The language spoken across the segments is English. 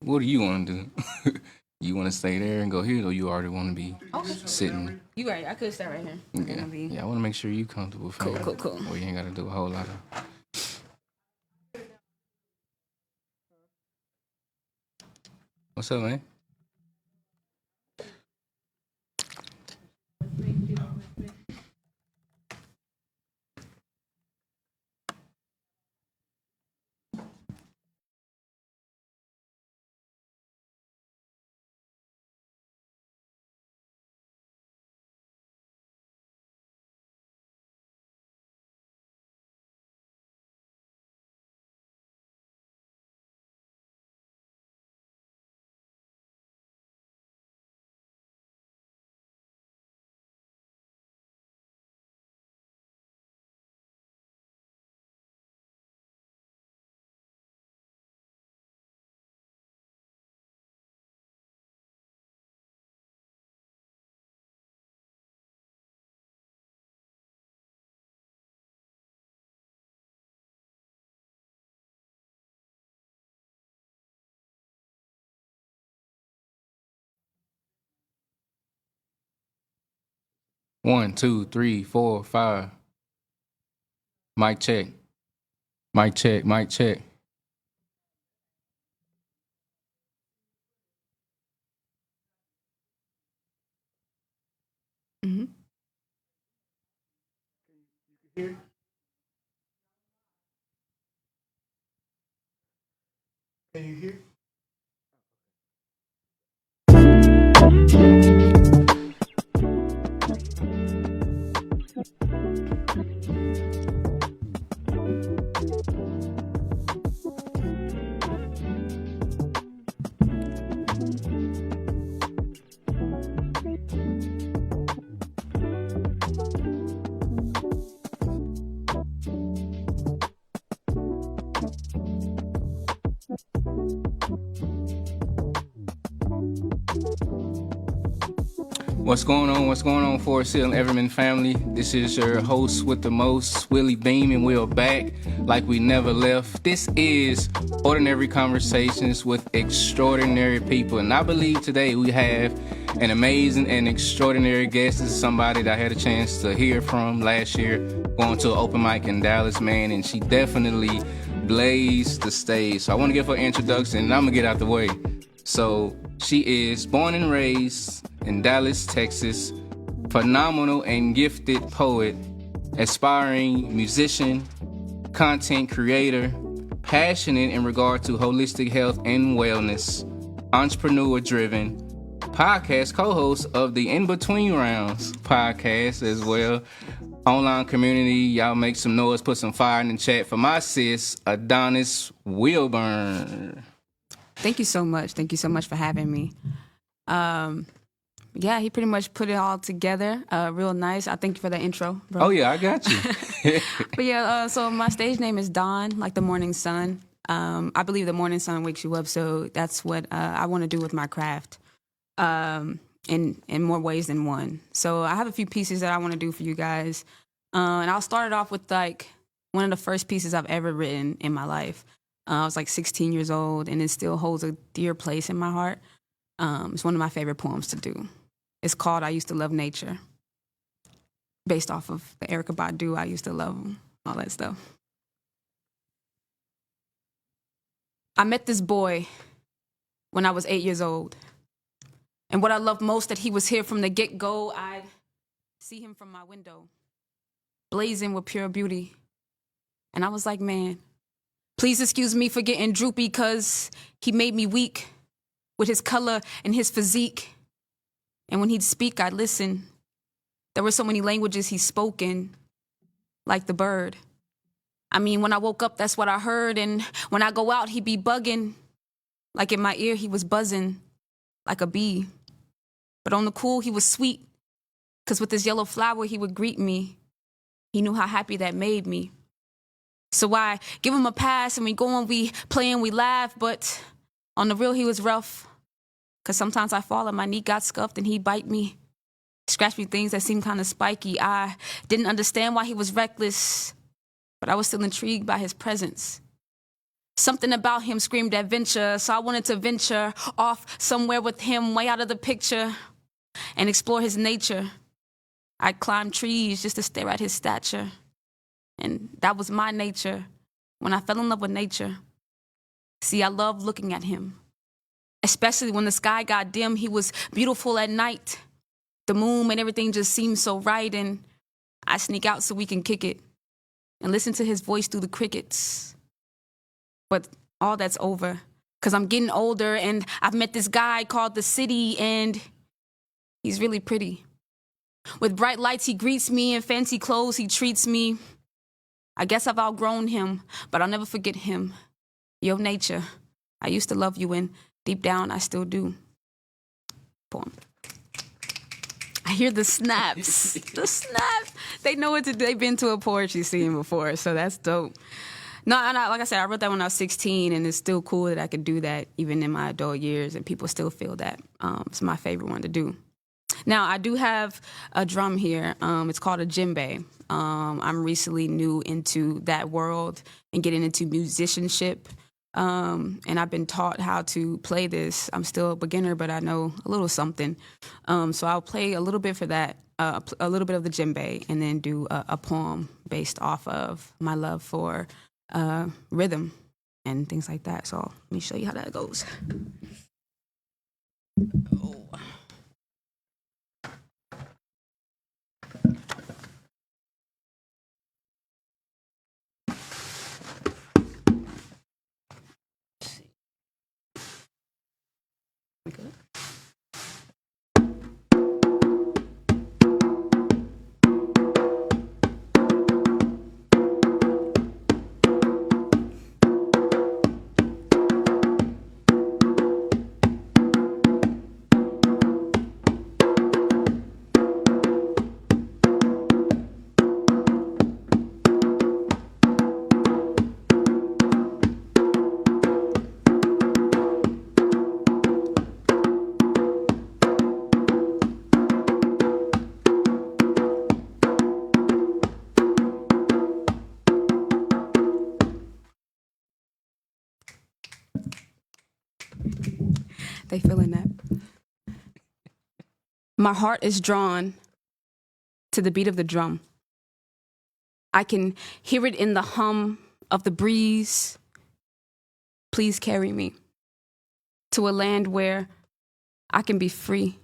What do you want to do? You want to stay there and go here, or you already want to be Okay. sitting? You right. I could start right here. Yeah, yeah. I want to make sure you comfortable, fam. Cool. Well, you ain't got to do a whole lot of. What's up, man? One, two, three, four, five. Mic check. Mic check. Mic check. Mm-hmm. Can you hear? What's going on? What's going on, Forest Hill and Everman family? This is your host with the most, Willie Beam, and we're back like we never left. This is Ordinary Conversations with Extraordinary People, and I believe today we have an amazing and extraordinary guest. This is somebody that I had a chance to hear from last year, going to an open mic in Dallas, man, and she definitely blazed the stage. So I want to give her an introduction, and I'm going to get out the way. So she is born and raised in Dallas, Texas, phenomenal and gifted poet, aspiring musician, content creator, passionate in regard to holistic health and wellness, entrepreneur driven, podcast co-host of the In Between Rounds podcast as well. Online community, y'all make some noise, put some fire in the chat for my sis, Adonis Wilburn. Thank you so much. Thank you so much for having me. Yeah, he pretty much put it all together real nice. I thank you for the intro, bro. Oh, yeah, I got you. But yeah, so my stage name is Dawn, like the morning sun. I believe the morning sun wakes you up, so that's what I want to do with my craft in more ways than one. So I have a few pieces that I want to do for you guys. And I'll start it off with like one of the first pieces I've ever written in my life. I was like 16 years old, and it still holds a dear place in my heart. It's one of my favorite poems to do. It's called I Used to Love Nature, based off of the Erykah Badu, I Used to Love Him, all that stuff. I met this boy when I was 8 years old. And what I loved most that he was here from the get-go, I'd see him from my window, blazing with pure beauty. And I was like, man, please excuse me for getting droopy, because he made me weak with his color and his physique. And when he'd speak, I'd listen. There were so many languages he spoke in, like the bird. I mean, when I woke up, that's what I heard. And when I go out, he'd be bugging. Like in my ear, he was buzzing like a bee. But on the cool, he was sweet, because with his yellow flower, he would greet me. He knew how happy that made me. So I give him a pass, and we go and we play and we laugh. But on the real, he was rough. Because sometimes I fall and my knee got scuffed and he'd bite me, scratch me things that seemed kind of spiky. I didn't understand why he was reckless, but I was still intrigued by his presence. Something about him screamed adventure, so I wanted to venture off somewhere with him, way out of the picture, and explore his nature. I climbed trees just to stare at his stature. And that was my nature when I fell in love with nature. See, I loved looking at him, especially when the sky got dim. He was beautiful at night. The moon and everything just seemed so right, and I sneak out so we can kick it and listen to his voice through the crickets. But all that's over, because I'm getting older, and I've met this guy called the city, and he's really pretty. With bright lights, he greets me, and fancy clothes, he treats me. I guess I've outgrown him, but I'll never forget him. Your nature. I used to love you, and deep down, I still do. Poem. I hear the snaps. The snaps. They know what to do. They've been to a poetry scene before, so that's dope. No, and like I said, I wrote that when I was 16, and it's still cool that I could do that even in my adult years, and people still feel that. It's my favorite one to do. Now, I do have a drum here. It's called a djembe. I'm recently new into that world and getting into musicianship, and I've been taught how to play this. I'm still a beginner, but I know a little something. So I'll play a little bit for that, a little bit of the djembe, and then do a poem based off of my love for rhythm and things like that. So let me show you how that goes. Oh. Good. They feeling that. My heart is drawn to the beat of the drum. I can hear it in the hum of the breeze. Please carry me to a land where I can be free.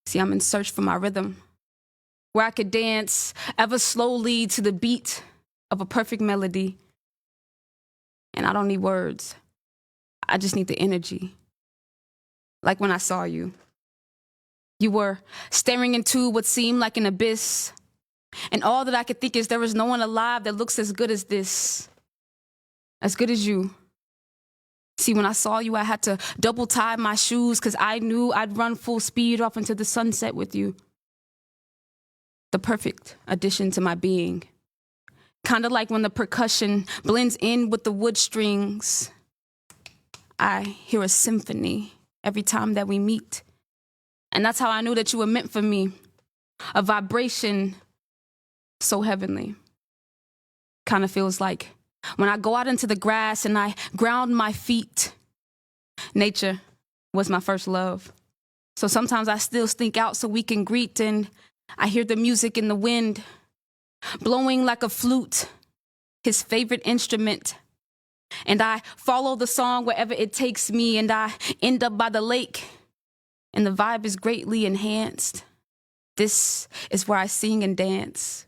See, I'm in search for my rhythm, where I could dance ever slowly to the beat of a perfect melody. And I don't need words. I just need the energy. Like when I saw you. You were staring into what seemed like an abyss. And all that I could think is there is no one alive that looks as good as this. As good as you. See, when I saw you, I had to double tie my shoes because I knew I'd run full speed off into the sunset with you. The perfect addition to my being. Kind of like when the percussion blends in with the wood strings. I hear a symphony every time that we meet. And that's how I knew that you were meant for me. A vibration so heavenly. Kind of feels like when I go out into the grass and I ground my feet. Nature was my first love. So sometimes I still sneak out so we can greet, and I hear the music in the wind, blowing like a flute, his favorite instrument. And I follow the song wherever it takes me, and I end up by the lake, and the vibe is greatly enhanced. This is where I sing and dance.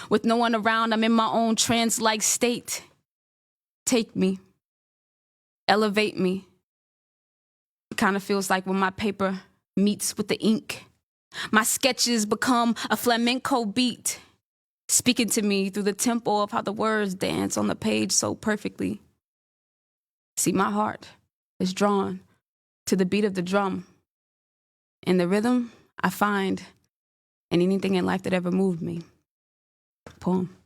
With no one around, I'm in my own trance-like state. Take me. Elevate me. It kind of feels like when my paper meets with the ink. My sketches become a flamenco beat, speaking to me through the tempo of how the words dance on the page so perfectly. See, my heart is drawn to the beat of the drum. And the rhythm I find in anything in life that ever moved me. Poem.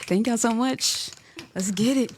Thank y'all so much. Let's get it.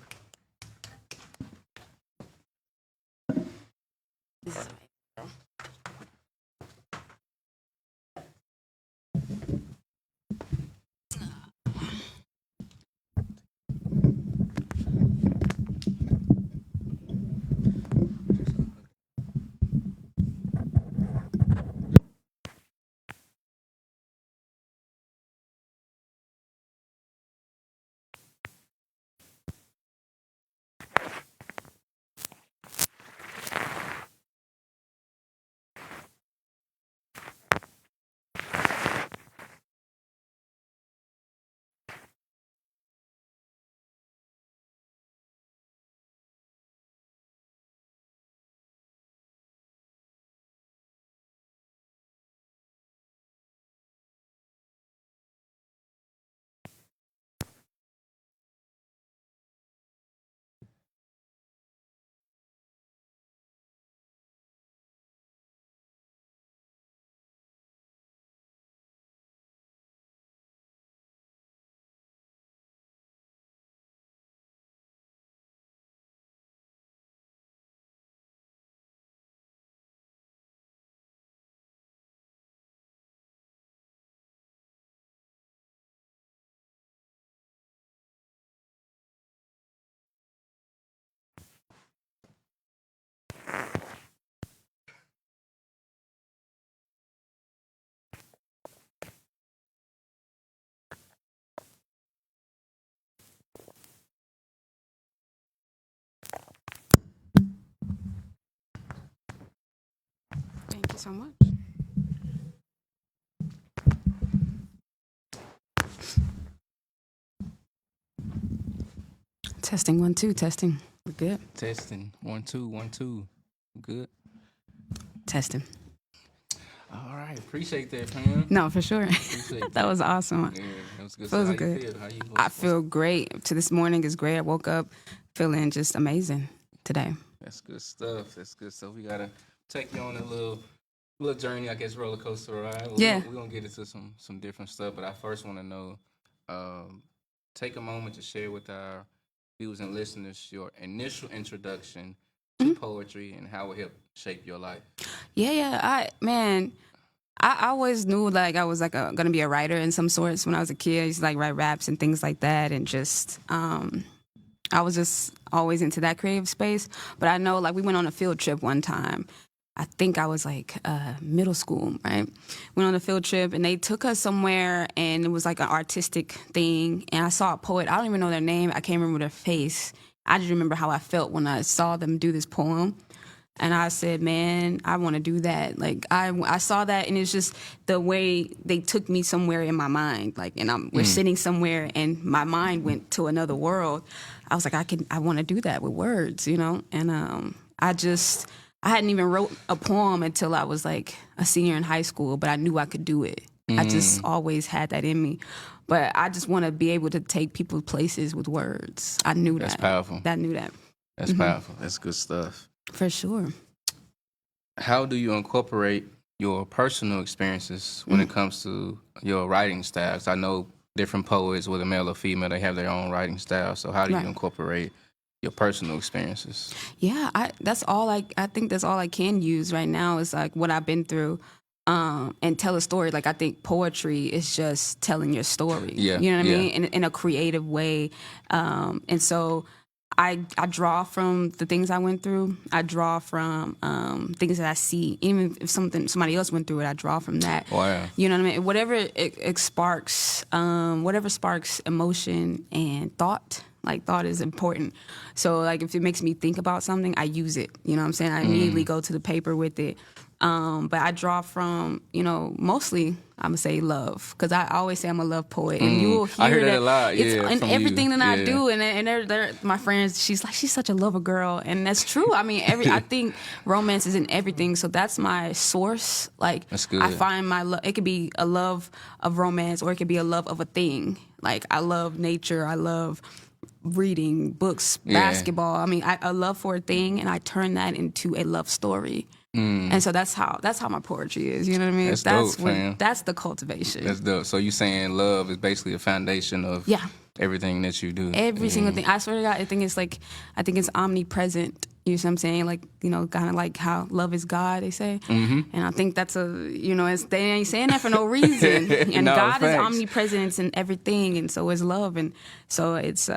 so much. Testing 1 2 testing. We're good. Testing 1 2 1 2. Good. Testing. All right, appreciate that, fam. No, for sure. Appreciate That was awesome. Yeah, that was good. Feels So how good. you feel? How you? I feel great. To this morning is great. I woke up feeling just amazing today. That's good stuff. That's good stuff. We gotta take you on a little journey, I guess, roller coaster ride. Yeah. We're gonna get into some different stuff, but I first want to know, take a moment to share with our viewers and listeners your initial introduction to poetry and how it helped shape your life. Yeah. I always knew like I was like gonna be a writer in some sorts when I was a kid. I used to like write raps and things like that, and just I was just always into that creative space. But I know like we went on a field trip one time. I think I was like middle school, right? Went on a field trip and they took us somewhere and it was like an artistic thing. And I saw a poet. I don't even know their name. I can't remember their face. I just remember how I felt when I saw them do this poem. And I said, man, I want to do that. Like I saw that, and it's just the way they took me somewhere in my mind. Like, and we're sitting somewhere, and my mind went to another world. I was like, I want to do that with words, you know. And I hadn't even wrote a poem until I was like a senior in high school, but I knew I could do it. I just always had that in me. But I just want to be able to take people places with words. I knew that. That's powerful. I knew that. That's powerful. That's good stuff. For sure. How do you incorporate your personal experiences when it comes to your writing styles? I know different poets, whether male or female, they have their own writing style. So how do you incorporate your personal experiences? Yeah, I think that's all I can use right now is like what I've been through, and tell a story. Like I think poetry is just telling your story. Yeah, you know what I mean, in a creative way, and so I draw from the things I went through. I draw from things that I see. Even if somebody else went through it, I draw from that. Wow. You know what I mean? Whatever it sparks, whatever sparks emotion and thought. Like thought is important. So like if it makes me think about something, I use it. You know what I'm saying? I immediately go to the paper with it. But I draw from, mostly I'm gonna say love, because I always say I'm a love poet, and you will hear I hear that that a lot. it's Yeah, in from everything you. that I do, and they're my friends. She's such a lover girl, and that's true. I mean, I think romance is in everything, so that's my source. Like That's good. I find my love. It could be a love of romance, or it could be a love of a thing. Like I love nature. I love reading books, basketball. I mean, a love for a thing, and I turn that into a love story. And so that's how my poetry is. You know what I mean? That's dope, fam. That's the cultivation. That's dope. So you saying love is basically the foundation of everything that you do. Every single thing. I swear to God, I think it's omnipresent. You know what I'm saying? Like, kind of like how love is God, they say. And I think that's they ain't saying that for no reason. And No, God is facts. omnipresent in everything, and so is love. And so it's,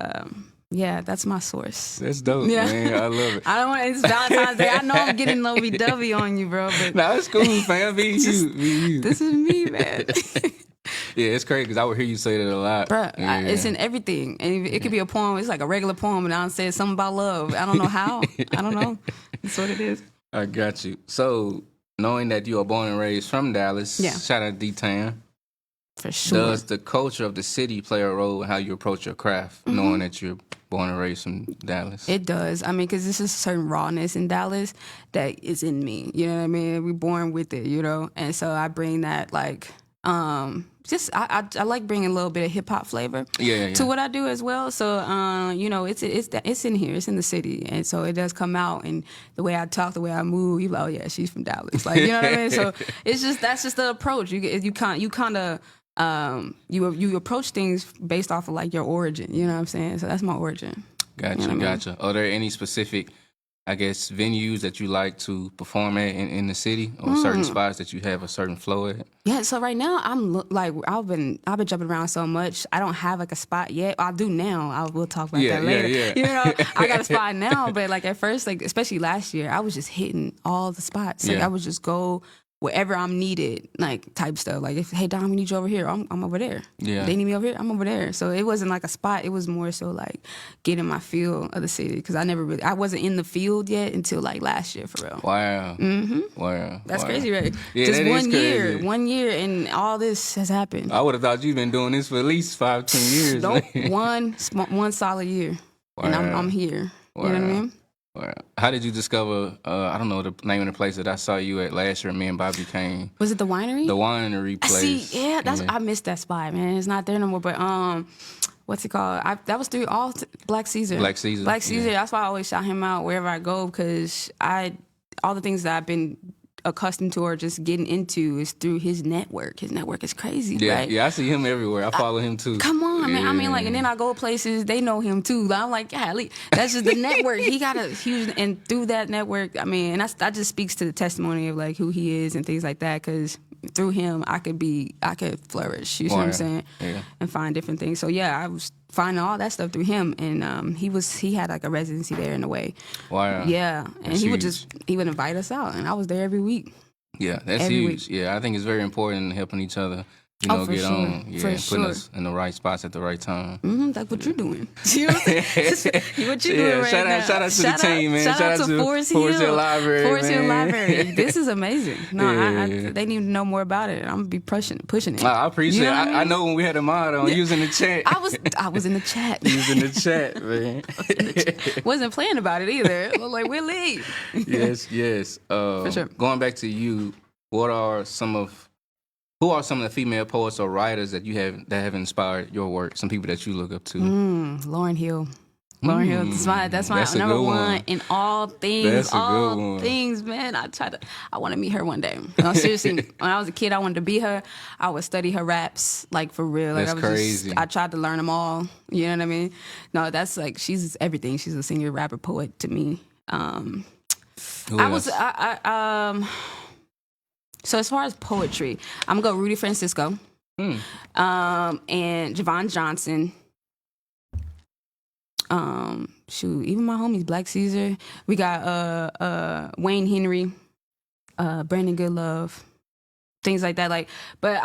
that's my source. That's dope, man. I love it. I don't want it's Valentine's Day. I know I'm getting lovey-dovey on you, bro, but Nah, it's cool, fam. Be you. this is me, man. Yeah, it's crazy because I would hear you say that a lot. Bruh, Yeah. it's in everything. And it could be a poem. It's like a regular poem, and I say something about love. I don't know how. I don't know. That's what it is. I got you. So, knowing that you are born and raised from Dallas, shout out D-Town. For sure. Does the culture of the city play a role in how you approach your craft, knowing that you're born and raised from Dallas? It does. I mean, because there's a certain rawness in Dallas that is in me. You know what I mean? We're born with it, And so I bring that, like, I like bringing a little bit of hip hop flavor to what I do as well. So it's in here, it's in the city, and so it does come out. And the way I talk, the way I move, you like, oh yeah, she's from Dallas, like, you know what I mean. So that's just the approach. You kind of you approach things based off of like your origin. You know what I'm saying? So that's my origin. Gotcha, You know what I mean? gotcha. Are there any specific, I guess, venues that you like to perform at in the city, or certain spots that you have a certain flow at? Yeah, so right now I've been jumping around so much. I don't have like a spot yet. I do now. We'll talk about that later. Yeah. I got a spot now, but like at first, like especially last year, I was just hitting all the spots. Like I would just go wherever I'm needed, like type stuff. Like, if, hey, Dom, we need you over here, I'm over there. Yeah. They need me over here, I'm over there. So it wasn't like a spot. It was more so like getting my feel of the city, because I wasn't in the field yet until like last year, for real. Wow. Wow. That's wow. crazy, right? Yeah, Just that is one crazy. year, and all this has happened. I would have thought you've been doing this for at least 5-10 years. Nope, one solid year, and I'm here. Wow. You know what I mean? Wow. How did you discover, I don't know the name of the place that I saw you at last year, me and Bobby came? Was it the winery? The winery place. See, yeah, I missed that spot, man. It's not there no more. But what's it called? That was through Black Caesar. Black Caesar. Black Caesar. Yeah. That's why I always shout him out wherever I go, because all the things that I've been accustomed to or just getting into is through his network. His network is crazy, Yeah, right? yeah, I see him everywhere. I follow him too. Come on, man. I mean, like, and then I go places, they know him too. I'm like, yeah, that's just the network. He got a huge, and through that network, I mean, and that just speaks to the testimony of like who he is and things like that. Because through him, I could flourish. You see what I'm saying? Yeah. And find different things. So yeah, I was finding all that stuff through him, and he had like a residency there in a way. Wow. Yeah, and That's he would huge. invite us out, and I was there every week. Yeah, that's Every huge. week. Yeah, I think it's very important helping each other, you know, for get sure. on. Yeah, For and putting sure. us in the right spots at the right time. That's what you're doing. You know what I'm saying? What you doing right shout now? out, shout out to the team, man. Shout out to Forest Hill Library, Forest Hill man. Library. This is amazing. No, Yeah. they need to know more about it. I'm gonna be pushing it. I appreciate You know it. what I know when we had a mod on, you was in the chat. I was in the chat. You was in the chat, man. Wasn't playing about it either. I was like, we'll leave. Yes. For sure. Going back to you, who are some of the female poets or writers that have inspired your work? Some people that you look up to. Lauryn Hill. Lauryn Hill. That's my That's a number good one in all things. That's a good all one. things, man. I want to meet her one day. No, seriously, when I was a kid, I wanted to be her. I would study her raps, like, for real. Like, That's I was crazy. I tried to learn them all. You know what I mean? No, that's like, she's everything. She's a singer, rapper, poet to me. Who else? So as far as poetry, I'm gonna go Rudy Francisco, and Javon Johnson. Even my homies, Black Caesar. We got Wayne Henry, Brandon Goodlove, things like that. Like, but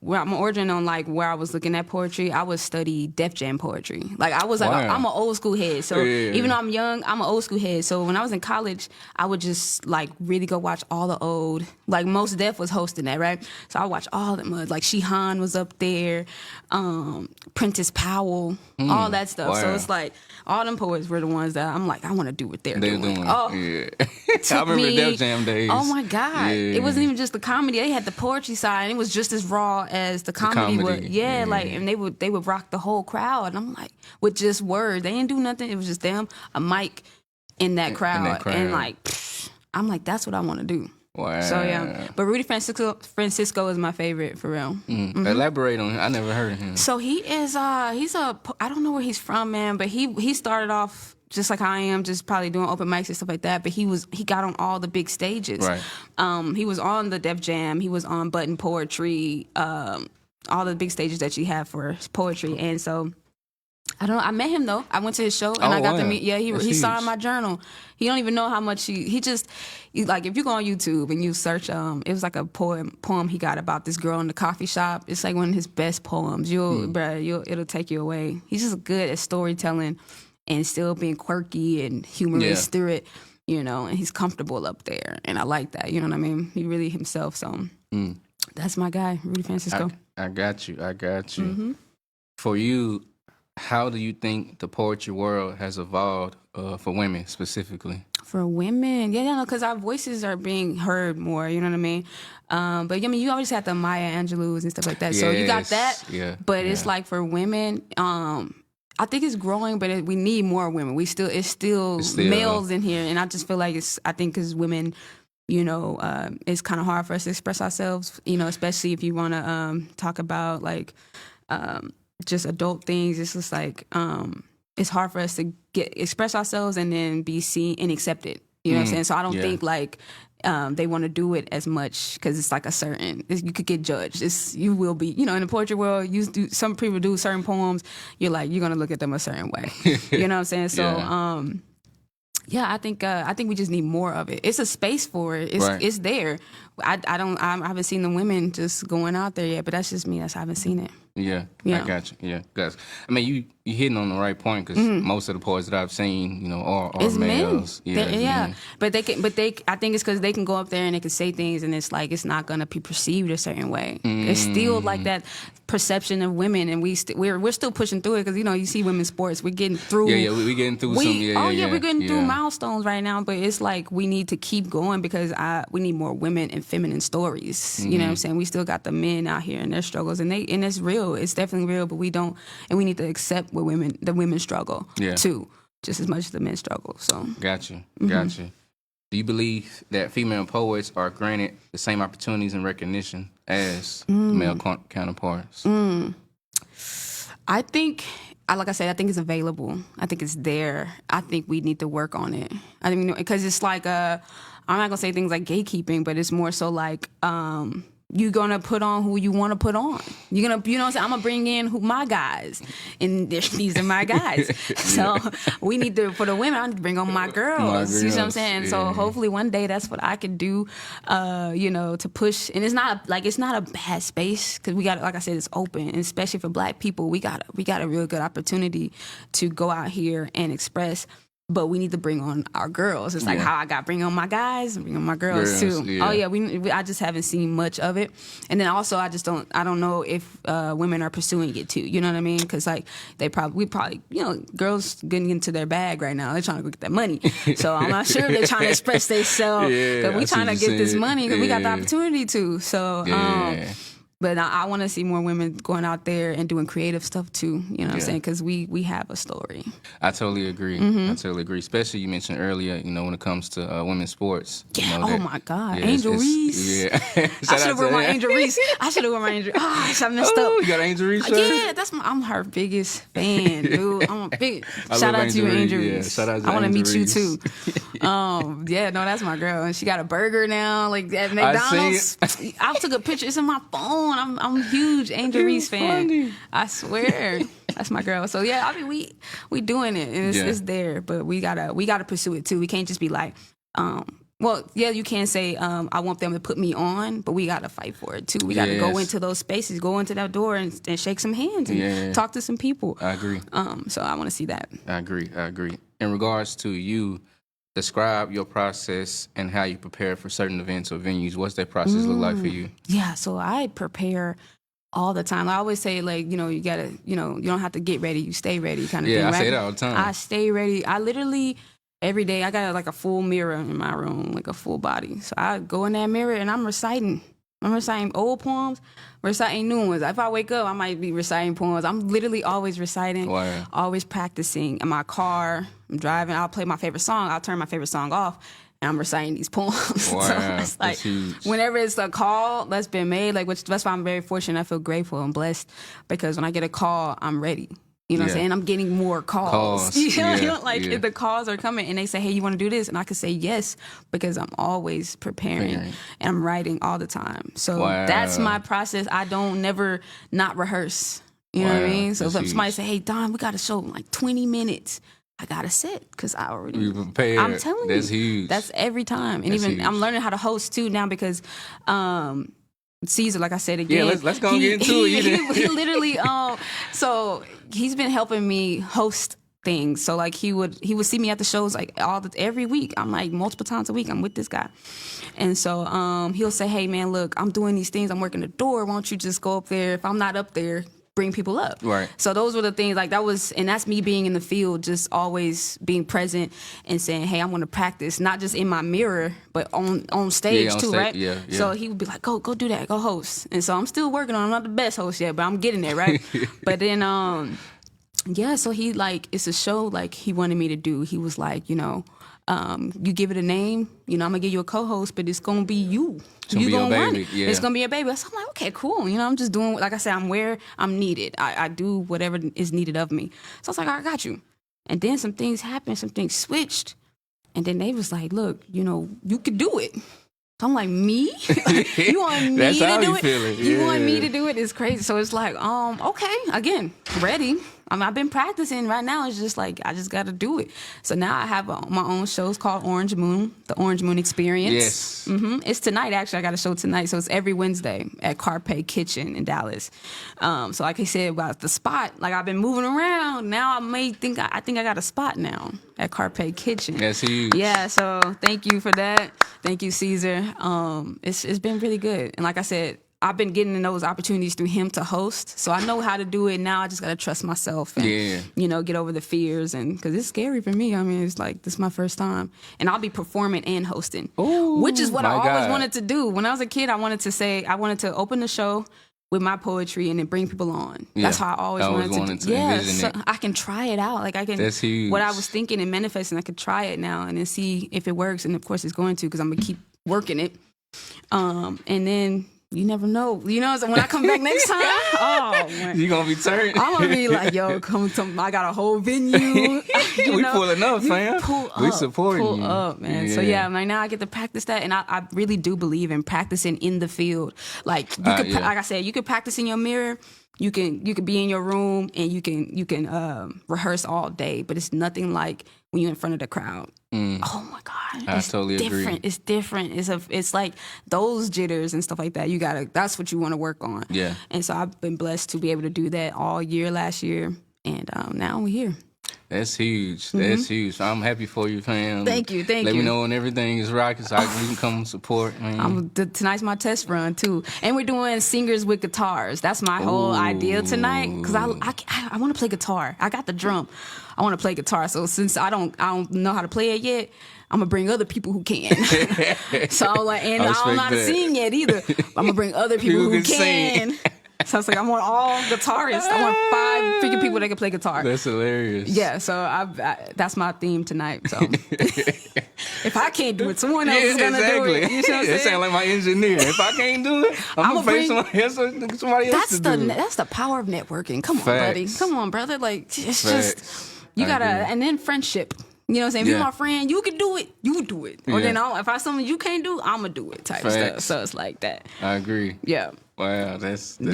where I'm origin on like where I was looking at poetry, I would study Def Jam poetry. Like, I was like, Wow. I'm an old school head. So Yeah. even though I'm young, I'm an old school head. So when I was in college, I would just like really go watch all the old, like Mos Def was hosting that, right? So I watch all them, like Shehan was up there, Prentice Powell, all that stuff. Wow. So it's like all them poets were the ones that I'm like, I want to do what they're They're doing. doing. Oh, Yeah. took I remember me- Def Jam days. Oh my God. Yeah. It wasn't even just the comedy. They had the poetry side, and it was just as raw as the comedy was. comedy. Yeah, Yeah. like, and they would rock the whole crowd. And I'm like, with just words. They didn't do nothing. It was just them, a mic in that crowd. And like, I'm like, that's what I want to do. Wow. So yeah. But Rudy Francisco is my favorite, for real. Elaborate on him. I never heard of him. So he is I don't know where he's from, man, but he started off just like I am, just probably doing open mics and stuff like that. But he got on all the big stages. Right. He was on the Def Jam. He was on Button Poetry. All the big stages that you have for poetry. And so I met him though. I went to his show and I got to meet. Yeah, he signed my journal. He don't even know how much he like, if you go on YouTube and you search, it was like a poem he got about this girl in the coffee shop. It's like one of his best poems. It'll take you away. He's just good at storytelling and still being quirky and humorous through it, you know. And he's comfortable up there, and I like that. You know what I mean? He really himself. So that's my guy, Rudy Francisco. I got you. For you, how do you think the poetry world has evolved for women specifically? For women, yeah, because our voices are being heard more. You know what I mean? But I mean, you always have the Maya Angelou's and stuff like that. So you got that. Yeah. But it's like for women, I think it's growing, but we need more women. It's still males in here, and I just feel like I think because women, you know, it's kind of hard for us to express ourselves. You know, especially if you want to talk about like just adult things. It's just like it's hard for us to express ourselves and then be seen and accepted. You know what I'm saying? So I don't think like they want to do it as much because it's like you could get judged. You will be, you know, in the poetry world, some people do certain poems, you're going to look at them a certain way. You know what I'm saying? So, I think we just need more of it. It's a space for it. It's there. I haven't seen the women just going out there yet, but that's just me. I haven't seen it. Yeah, Yeah. I got you. Yeah, guys. I mean, you hitting on the right point because most of the poets that I've seen, you know, are It's males. men. Yeah, it's men. But I think it's because they can go up there and they can say things, and it's like it's not gonna be perceived a certain way. It's still like that perception of women, and we're still pushing through it because you see women's sports. We're getting through. Yeah, we getting through some. Yeah, we're getting through milestones right now. But it's like we need to keep going because we need more women and feminine stories. You know what I'm saying? We still got the men out here and their struggles, and it's real. It's definitely real, but we need to accept the women struggle too, just as much as the men struggle. So got you. Do you believe that female poets are granted the same opportunities and recognition as male counterparts? I think, like I said, I think it's available. I think it's there. I think we need to work on it. I mean, because it's like I'm not gonna say things like gatekeeping, but it's more so like you're gonna put on who you want to put on. You're gonna, you know what I'm saying? I'm gonna bring in my guys, and these are my guys. So we need to, for the women, I need to bring on my girls. You know what I'm saying? Yeah. So hopefully one day that's what I can do, to push. And it's not a bad space because we got, like I said, it's open, and especially for Black people, we got a real good opportunity to go out here and express. But we need to bring on our girls. It's like how I got bring on my guys and bring on my girls too. Yeah. Oh yeah, I just haven't seen much of it. And then also I don't know if women are pursuing it too. You know what I mean? Because like we probably girls getting into their bag right now. They're trying to go get that money. So I'm not sure if they're trying to express themselves. But we trying to get this money because we got the opportunity to. So. But I want to see more women going out there and doing creative stuff too. You know what I'm saying? Because we have a story. I totally agree. I totally agree. Especially you mentioned earlier, when it comes to women's sports. Yeah. Oh my God. Angel Reese. Yeah. I should have worn my Angel Reese. I messed up. You got an Angel Reese shirt? Yeah, I'm her biggest fan, dude. I'm a big shout out to you, Angel Reese. Shout out to I want to meet you Reese. too. That's my girl, and she got a burger now, like at McDonald's. I took a picture. It's in my phone. I'm a huge Angel Reese fan. Funny. I swear, that's my girl. So yeah, I mean we doing it, and it's there, but we gotta pursue it too. We can't just be like, you can say I want them to put me on, but we gotta fight for it too. We gotta go into those spaces, go into that door, and shake some hands and talk to some people. I agree. So I want to see that. I agree. In regards to you, describe your process and how you prepare for certain events or venues. What's that process look like for you? Yeah, so I prepare all the time. I always say, like, you gotta, you don't have to get ready, you stay ready kind of thing. Yeah, I right? say that all the time. I stay ready. I literally, every day, I got like a full mirror in my room, like a full body. So I go in that mirror and I'm reciting old poems, reciting new ones. If I wake up, I might be reciting poems. I'm literally always reciting, always practicing. In my car, I'm driving, I'll play my favorite song, I'll turn my favorite song off, and I'm reciting these poems. Wow, so it's like, whenever it's a call that's been made, that's why I'm very fortunate. I feel grateful and blessed because when I get a call, I'm ready. You know what I'm saying? I'm getting more calls. You know, if the calls are coming and they say, hey, you want to do this? And I can say yes because I'm always preparing and I'm writing all the time. So that's my process. I don't never not rehearse. You know what I mean? So if somebody say, hey, Don, we got a show in like 20 minutes. I got to sit because I already prepared. I'm telling you. That's huge. That's every time. And even I'm learning how to host too now because Caesar, like I said again. Yeah, let's go and get into it. He literally, so he's been helping me host things. So like he would see me at the shows like every week. I'm like multiple times a week. I'm with this guy, and so he'll say, "Hey man, look, I'm doing these things. I'm working the door. Why don't you just go up there? If I'm not up there, bring people up." Right. So those were the things like that was, and that's me being in the field, just always being present and saying, "Hey, I want to practice, not just in my mirror, but on stage too, right?" Yeah. So he would be like, "Go do that, go host." And so I'm still working on. I'm not the best host yet, but I'm getting there, right? But then, so he it's a show like he wanted me to do. He was like, you give it a name. I'm gonna give you a co-host, but it's gonna be you. You gonna run it. Yeah. It's gonna be a baby. So I'm like, okay, cool. I'm just doing, like I said, I'm where I'm needed. I do whatever is needed of me. So I was like, I got you. And then some things happened, some things switched. And then they was like, look, you could do it. So I'm like, me? You want me to do it? You want me to do it? It's crazy. So it's like, okay, again, ready. I mean, I've been practicing. Right now, it's just like I just got to do it. So now I have my own shows called Orange Moon, the Orange Moon Experience. Yes. It's tonight, actually. I got a show tonight. So it's every Wednesday at Carpe Kitchen in Dallas. So like I said about the spot, like I've been moving around. Now I think I got a spot now at Carpe Kitchen. That's huge. Yeah, so thank you for that. Thank you, Caesar. It's been really good. And like I said, I've been getting those opportunities through him to host, so I know how to do it. Now I just got to trust myself and, get over the fears, and because it's scary for me. I mean, it's like, this is my first time, and I'll be performing and hosting, which is what I always wanted to do. When I was a kid, I wanted to open the show with my poetry and then bring people on. Yeah. That's how I always wanted to envision it. I can try it out. Like I can, that's huge. What I was thinking and manifesting, I could try it now and then see if it works, and of course it's going to, because I'm going to keep working it. And then you never know. So when I come back next time, man. You're going to be turned. I'm going to be like, yo, I got a whole venue. We pulling up, fam. We supporting you. Pull up, man. Yeah. So yeah, like now I get to practice that, and I really do believe in practicing in the field. Like like I said, you could practice in your mirror. You could be in your room and you can rehearse all day, but it's nothing like when you're in front of the crowd. Oh my God, I totally agree. It's different. It's like those jitters and stuff like that. That's what you want to work on. Yeah. And so I've been blessed to be able to do that all year last year, and now we're here. That's huge. That's huge. I'm happy for you, fam. Thank you. Let me know when everything is rocking so we can come support, man. Tonight's my test run, too. And we're doing singers with guitars. That's my whole idea tonight, because I want to play guitar. I got the drum. I want to play guitar. So since I don't know how to play it yet, I'm going to bring other people who can. So I'm like, and I don't know how to sing yet either. I'm going to bring other people who can. So I was like, I want all guitarists. I want 5 freaking people that can play guitar. That's hilarious. Yeah, so that's my theme tonight. So if I can't do it, someone else is gonna do it. You know what I'm saying? That sounds like my engineer. If I can't do it, I'm gonna pay somebody else to do it. That's the power of networking. Come on, buddy. Come on, brother. Like, it's just, you gotta, and then friendship. You know what I'm saying? If you're my friend, you can do it. You do it. Or then if I something you can't do, I'm gonna do it type stuff. So it's like that. I agree. Yeah. Wow, that's I'm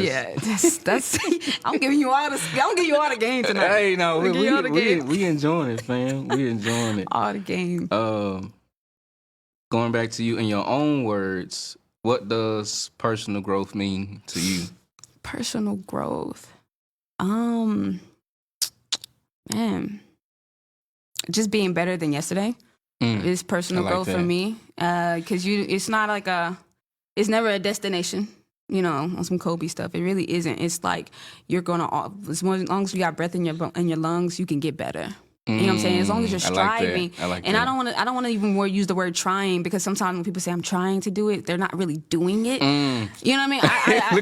giving you all the game tonight. Hey, no, we enjoying it, fam. We enjoying it. All the game. Going back to you in your own words, what does personal growth mean to you? Personal growth, man, just being better than yesterday is personal growth for me. Because it's not like it's never a destination. On some Kobe stuff, it really isn't. It's like you're gonna, as long as you got breath in your lungs, you can get better. You know what I'm saying? As long as you're striving. I like and that. I don't want to even more use the word trying, because sometimes when people say I'm trying to do it, they're not really doing it. You know what I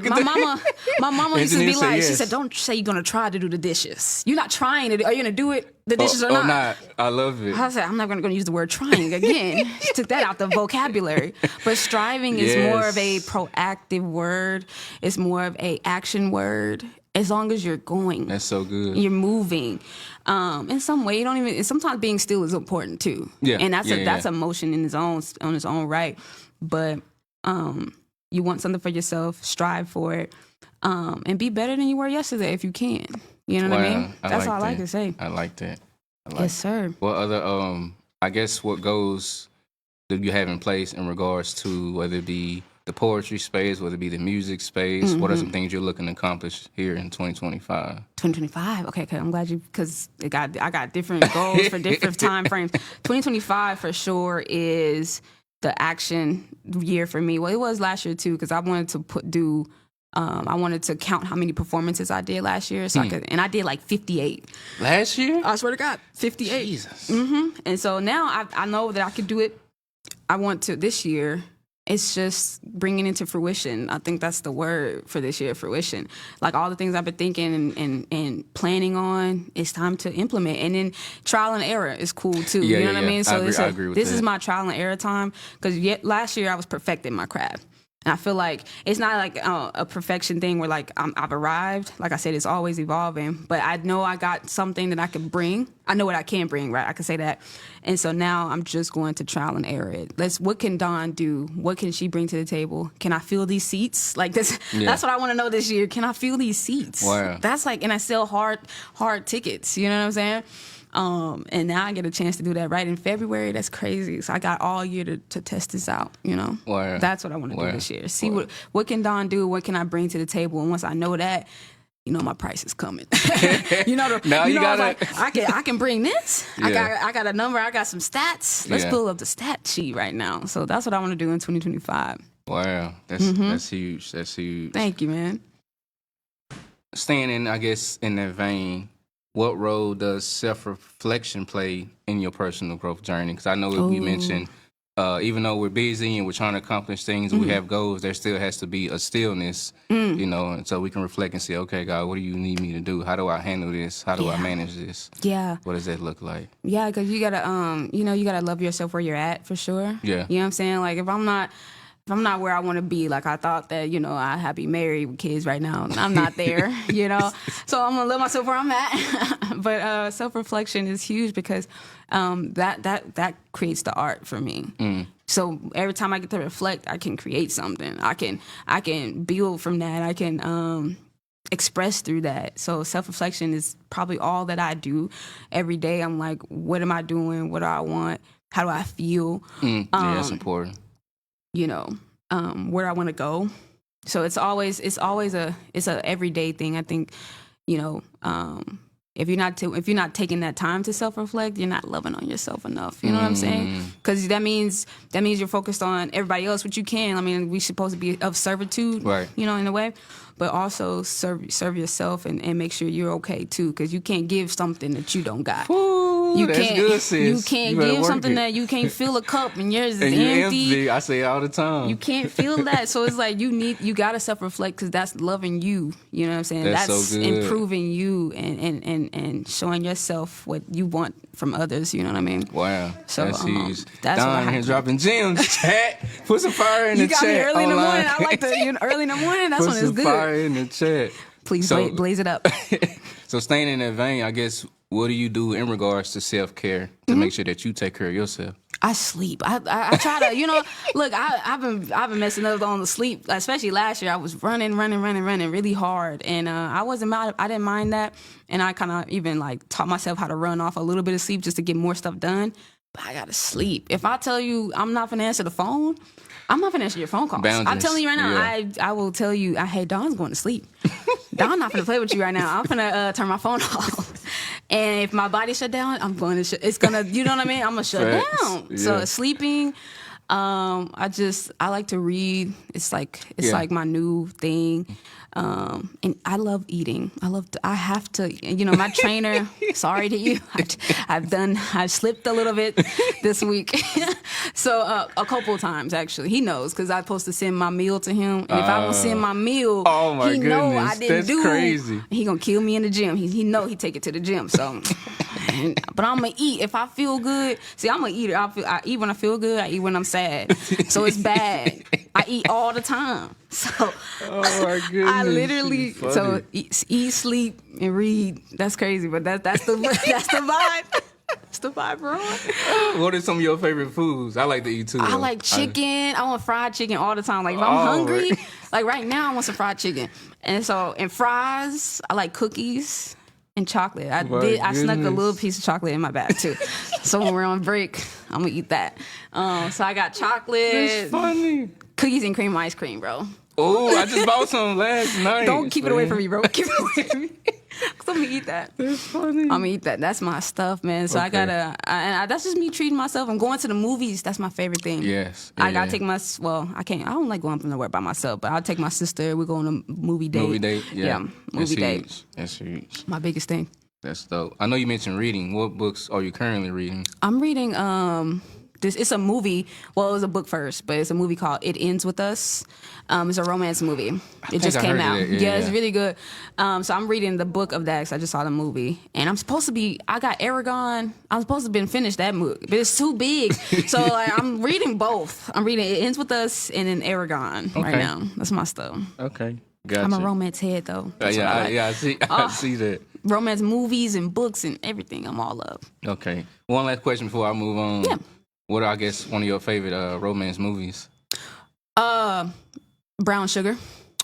mean? My mama used to be like, she said, don't say you're gonna try to do the dishes. You're not trying to do. Are you gonna do it? The dishes or not? I love it. I said, I'm not gonna use the word trying again. She took that out the vocabulary. But striving is more of a proactive word. It's more of a action word. As long as you're going. That's so good. You're moving. In some way, you don't even. Sometimes being still is important too. Yeah. And that's a motion on its own right. But you want something for yourself, strive for it, and be better than you were yesterday if you can. You know what I mean? That's all I like to say. I like that. Yes, sir. What other I guess what goals do you have in place in regards to whether it be the poetry space, whether it be the music space? What are some things you're looking to accomplish here in 2025? 2025. Okay. I'm glad because I got different goals for different time frames. 2025 for sure is the action year for me. Well, it was last year too, because I wanted to I wanted to count how many performances I did last year, so I did like 58 last year. I swear to God, 58. Jesus. And so now I know that I could do it. I want to this year. It's just bringing into fruition. I think that's the word for this year, fruition. Like all the things I've been thinking and planning on, it's time to implement. And then trial and error is cool too. You know what I mean? So I agree with this that. is my trial and error time, because last year I was perfecting my craft. And I feel like it's not like a perfection thing where like I've arrived. Like I said, it's always evolving. But I know I got something that I can bring. I know what I can bring, right? I can say that. And so now I'm just going to trial and error it. What can Dawn do? What can she bring to the table? Can I fill these seats? Like this. Yeah. That's what I want to know this year. Can I fill these seats? Wow. That's like, and I sell hard tickets. You know what I'm saying? And now I get a chance to do that right in February. That's crazy. So I got all year to test this out, you know? Wow. That's what I want to do this year. See what can Dawn do? What can I bring to the table? And once I know that, you know, my price is coming. you know, I can bring this. Yeah. I got a number. I got some stats. Let's build up the stat sheet right now. So that's what I want to do in 2025. Wow. That's huge. That's huge. Thank you, man. Staying in, I guess, in that vein, what role does self-reflection play in your personal growth journey? Because I know we mentioned, even though we're busy and we're trying to accomplish things, we have goals, there still has to be a stillness, you know, and so we can reflect and say, okay, God, what do you need me to do? How do I handle this? How do I manage this? Yeah. What does that look like? Yeah, because you got to, you got to love yourself where you're at, for sure. Yeah. You know what I'm saying? Like, if I'm not where I want to be, like I thought that, you know, I had to be married with kids right now. I'm not there, you know. So I'm going to love myself where I'm at. But self-reflection is huge because that creates the art for me. So every time I get to reflect, I can create something. I can build from that. I can express through that. So self-reflection is probably all that I do every day. I'm like, what am I doing? What do I want? How do I feel? Yeah, that's important. You know, where I want to go. So it's a everyday thing. I think, you know, if you're not taking that time to self-reflect, you're not loving on yourself enough. You know what I'm saying? Because that means you're focused on everybody else, which you can. I mean, we're supposed to be of servitude, right? You know, in a way, but also serve yourself and make sure you're okay too, because you can't give something that you don't got. Ooh, that's good, sis. You can't give something that you can't fill a cup and yours is empty. I say it all the time. You can't feel that. So it's like you gotta self-reflect because that's loving you. You know what I'm saying? That's so good. Improving you and showing yourself what you want from others. You know what I mean? Wow. So that's huge. That's Dawn here dropping gems. Chat. Put some fire in the chat. You got me early online. in the morning. I like the early in the morning. That's when it's good. Put some fire in the chat. Please blaze it up. So staying in that vein, I guess, what do you do in regards to self-care to make sure that you take care of yourself? I sleep. I try to, you know, look, I've been messing up on the sleep, especially last year. I was running really hard, and I didn't mind that, and I kind of even like taught myself how to run off a little bit of sleep just to get more stuff done. But I gotta sleep. If I tell you I'm not gonna answer the phone, I'm not gonna answer your phone calls. Boundaries. I'm telling you right now, I will tell you, hey, Dawn's going to sleep. Dawn's not gonna play with you right now. I'm gonna turn my phone off. And if my body shut down, I'm going to it's gonna, you know what I mean? I'm gonna shut down. Yeah. So sleeping, I like to read. It's like my new thing. And I love eating. I have to, you know, my trainer, sorry to you, I've slipped a little bit this week. So a couple of times, actually. He knows because I'm supposed to send my meal to him. And if I don't send my meal, he know I didn't do. Crazy. He gonna kill me in the gym. He know he take it to the gym. So, but I'm gonna eat if I feel good. See, I'm gonna eat it. I eat when I feel good. I eat when I'm sad. So it's bad. I eat all the time. So oh my goodness, I literally eat, sleep, and read. That's crazy, but that's the vibe. That's the vibe, bro. What are some of your favorite foods? I like to eat too. I like chicken. I want fried chicken all the time. Like if I'm hungry, like right now, I want some fried chicken. And fries. I like cookies and chocolate. I snuck a little piece of chocolate in my bag too. So when we're on break, I'm gonna eat that. So I got chocolate. That's funny. Cookies and cream ice cream, bro. Oh, I just bought some last night. Don't keep it away from me, bro. Keep it away from me. Cause I'm gonna eat that. That's funny. I'm gonna eat that. That's my stuff, man. So okay. That's just me treating myself. I'm going to the movies. That's my favorite thing. Yes. I gotta take I don't like going nowhere by myself, but I'll take my sister. We're going to movie date. Movie date, yeah. Movie date. That's huge. My biggest thing. That's dope. I know you mentioned reading. What books are you currently reading? I'm reading It's a movie. Well, it was a book first, but it's a movie called It Ends With Us. It's a romance movie. It just came out. Yeah, it's really good. So I'm reading the book of that because I just saw the movie. And I got Aragon. I'm supposed to have been finished that movie, but it's too big. So like, I'm reading both. I'm reading It Ends With Us and then Aragon right now. That's my stuff. Okay. Gotcha. I'm a romance head, though. I see. I see that. Romance movies and books and everything. I'm all up. Okay. One last question before I move on. Yeah. What are, I guess, one of your favorite romance movies? Brown Sugar.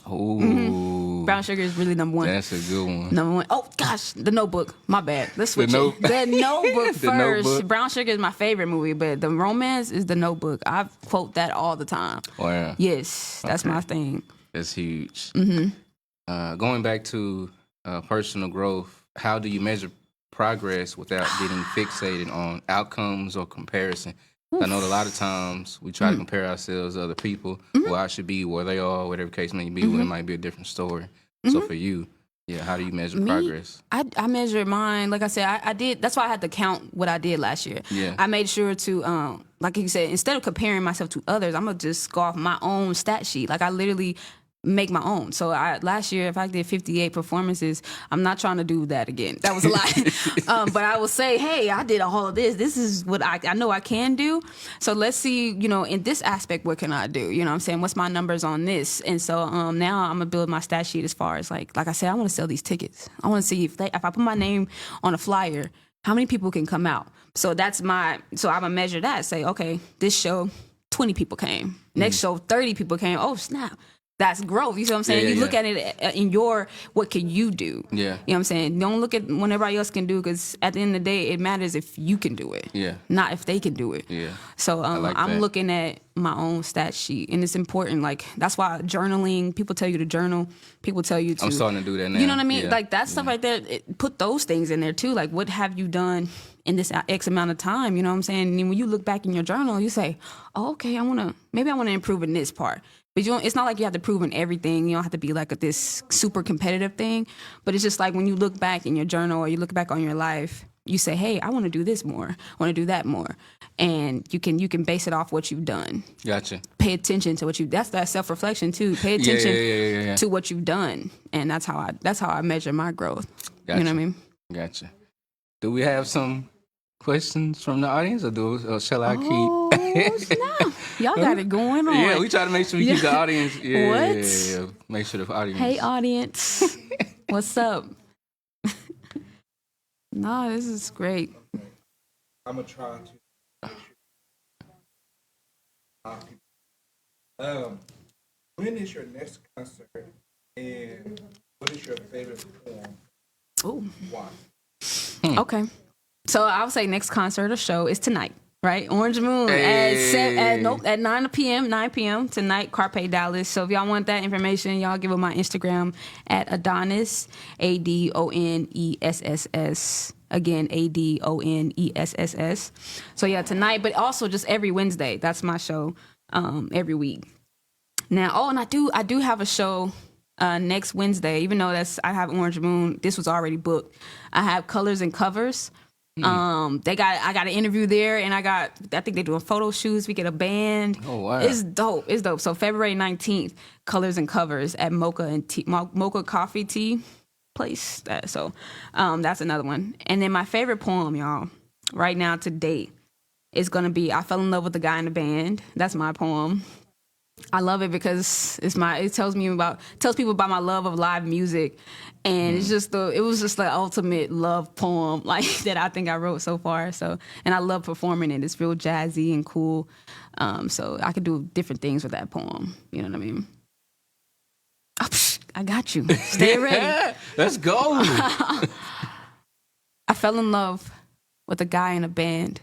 Oh. Brown Sugar is really number one. That's a good one. Number one. Oh, gosh. The Notebook. My bad. Let's switch it. The Notebook first. Notebook. Brown Sugar is my favorite movie, but the romance is The Notebook. I quote that all the time. Wow. Yes. That's my thing. That's huge. Mm-hmm. Going back to personal growth, how do you measure progress without getting fixated on outcomes or comparison? Oof. I know that a lot of times we try to compare ourselves to other people. Where I should be, where they are, whatever the case may be. Where it might be a different story. So for you, how do you measure progress? I measure mine. Like I said, I did. That's why I had to count what I did last year. Yeah. I made sure to, like you said, instead of comparing myself to others, I'm going to just go off my own stat sheet. Like I literally make my own. So last year, if I did 58 performances, I'm not trying to do that again. That was a lot. But I will say, hey, I did all of this. This is what I know I can do. So let's see, in this aspect, what can I do? You know what I'm saying? What's my numbers on this? And so now I'm going to build my stat sheet as far as like I said, I want to sell these tickets. I want to see if I put my name on a flyer, how many people can come out? So so I'm going to measure that. Say, okay, this show, 20 people came. Next show, 30 people came. Oh, snap. That's growth. You see what I'm saying? You look at it in what can you do? Yeah. You know what I'm saying? Don't look at what everybody else can do, because at the end of the day, it matters if you can do it. Yeah. Not if they can do it. Yeah. So I'm looking at my own stat sheet, and it's important. Like, that's why journaling, people tell you to journal. People tell you to. I'm starting to do that now. You know what I mean? Yeah. Like, that stuff right there, put those things in there too. Like, what have you done in this X amount of time? You know what I'm saying? And when you look back in your journal, you say, oh, okay, maybe I want to improve in this part. But it's not like you have to prove in everything. You don't have to be like this super competitive thing. But it's just like when you look back in your journal or you look back on your life, you say, hey, I want to do this more. I want to do that more. And you can base it off what you've done. Gotcha. Pay attention to that's that self-reflection too. Pay attention to what you've done. And that's how I measure my growth. Gotcha. You know what I mean? Gotcha. Do we have some questions from the audience, or shall I keep? No. Y'all got it going on. Yeah, we try to make sure we keep the audience. Yeah. Make sure the audience. Hey, audience. What's up? No, this is great. I'm going to try to. When is your next concert, and what is your favorite poem? Oh. Why? Okay. So I would say next concert or show is tonight, right? Orange Moon at 9 p.m. tonight, Carpe Dallas. So if y'all want that information, y'all give it my Instagram at Adones, ADONESSS. Again, ADONESSS. So yeah, tonight, but also just every Wednesday. That's my show every week. Now, and I do have a show next Wednesday, even though I have Orange Moon. This was already booked. I have Colors and Covers. I got an interview there, and I think they're doing photo shoots. We get a band. Oh wow, it's dope. So February 19th, Colors and Covers at Mocha Coffee Tea place. That's another one. And then my favorite poem, y'all, right now to date, is gonna be "I Fell in Love with the Guy in the Band." That's my poem. I love it because it tells people about my love of live music, and it was just the ultimate love poem like that I think I wrote so far. So, and I love performing it. It's real jazzy and cool. So I could do different things with that poem. You know what I mean? Oh, I got you. Stay ready. Let's go. I fell in love with a guy in a band.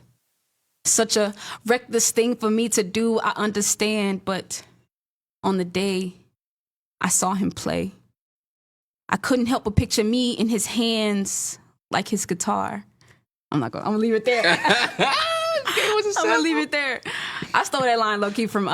Such a reckless thing for me to do, I understand, but on the day I saw him play, I couldn't help but picture me in his hands like his guitar. I'm gonna leave it there. I'm gonna leave it there. I stole that line low-key from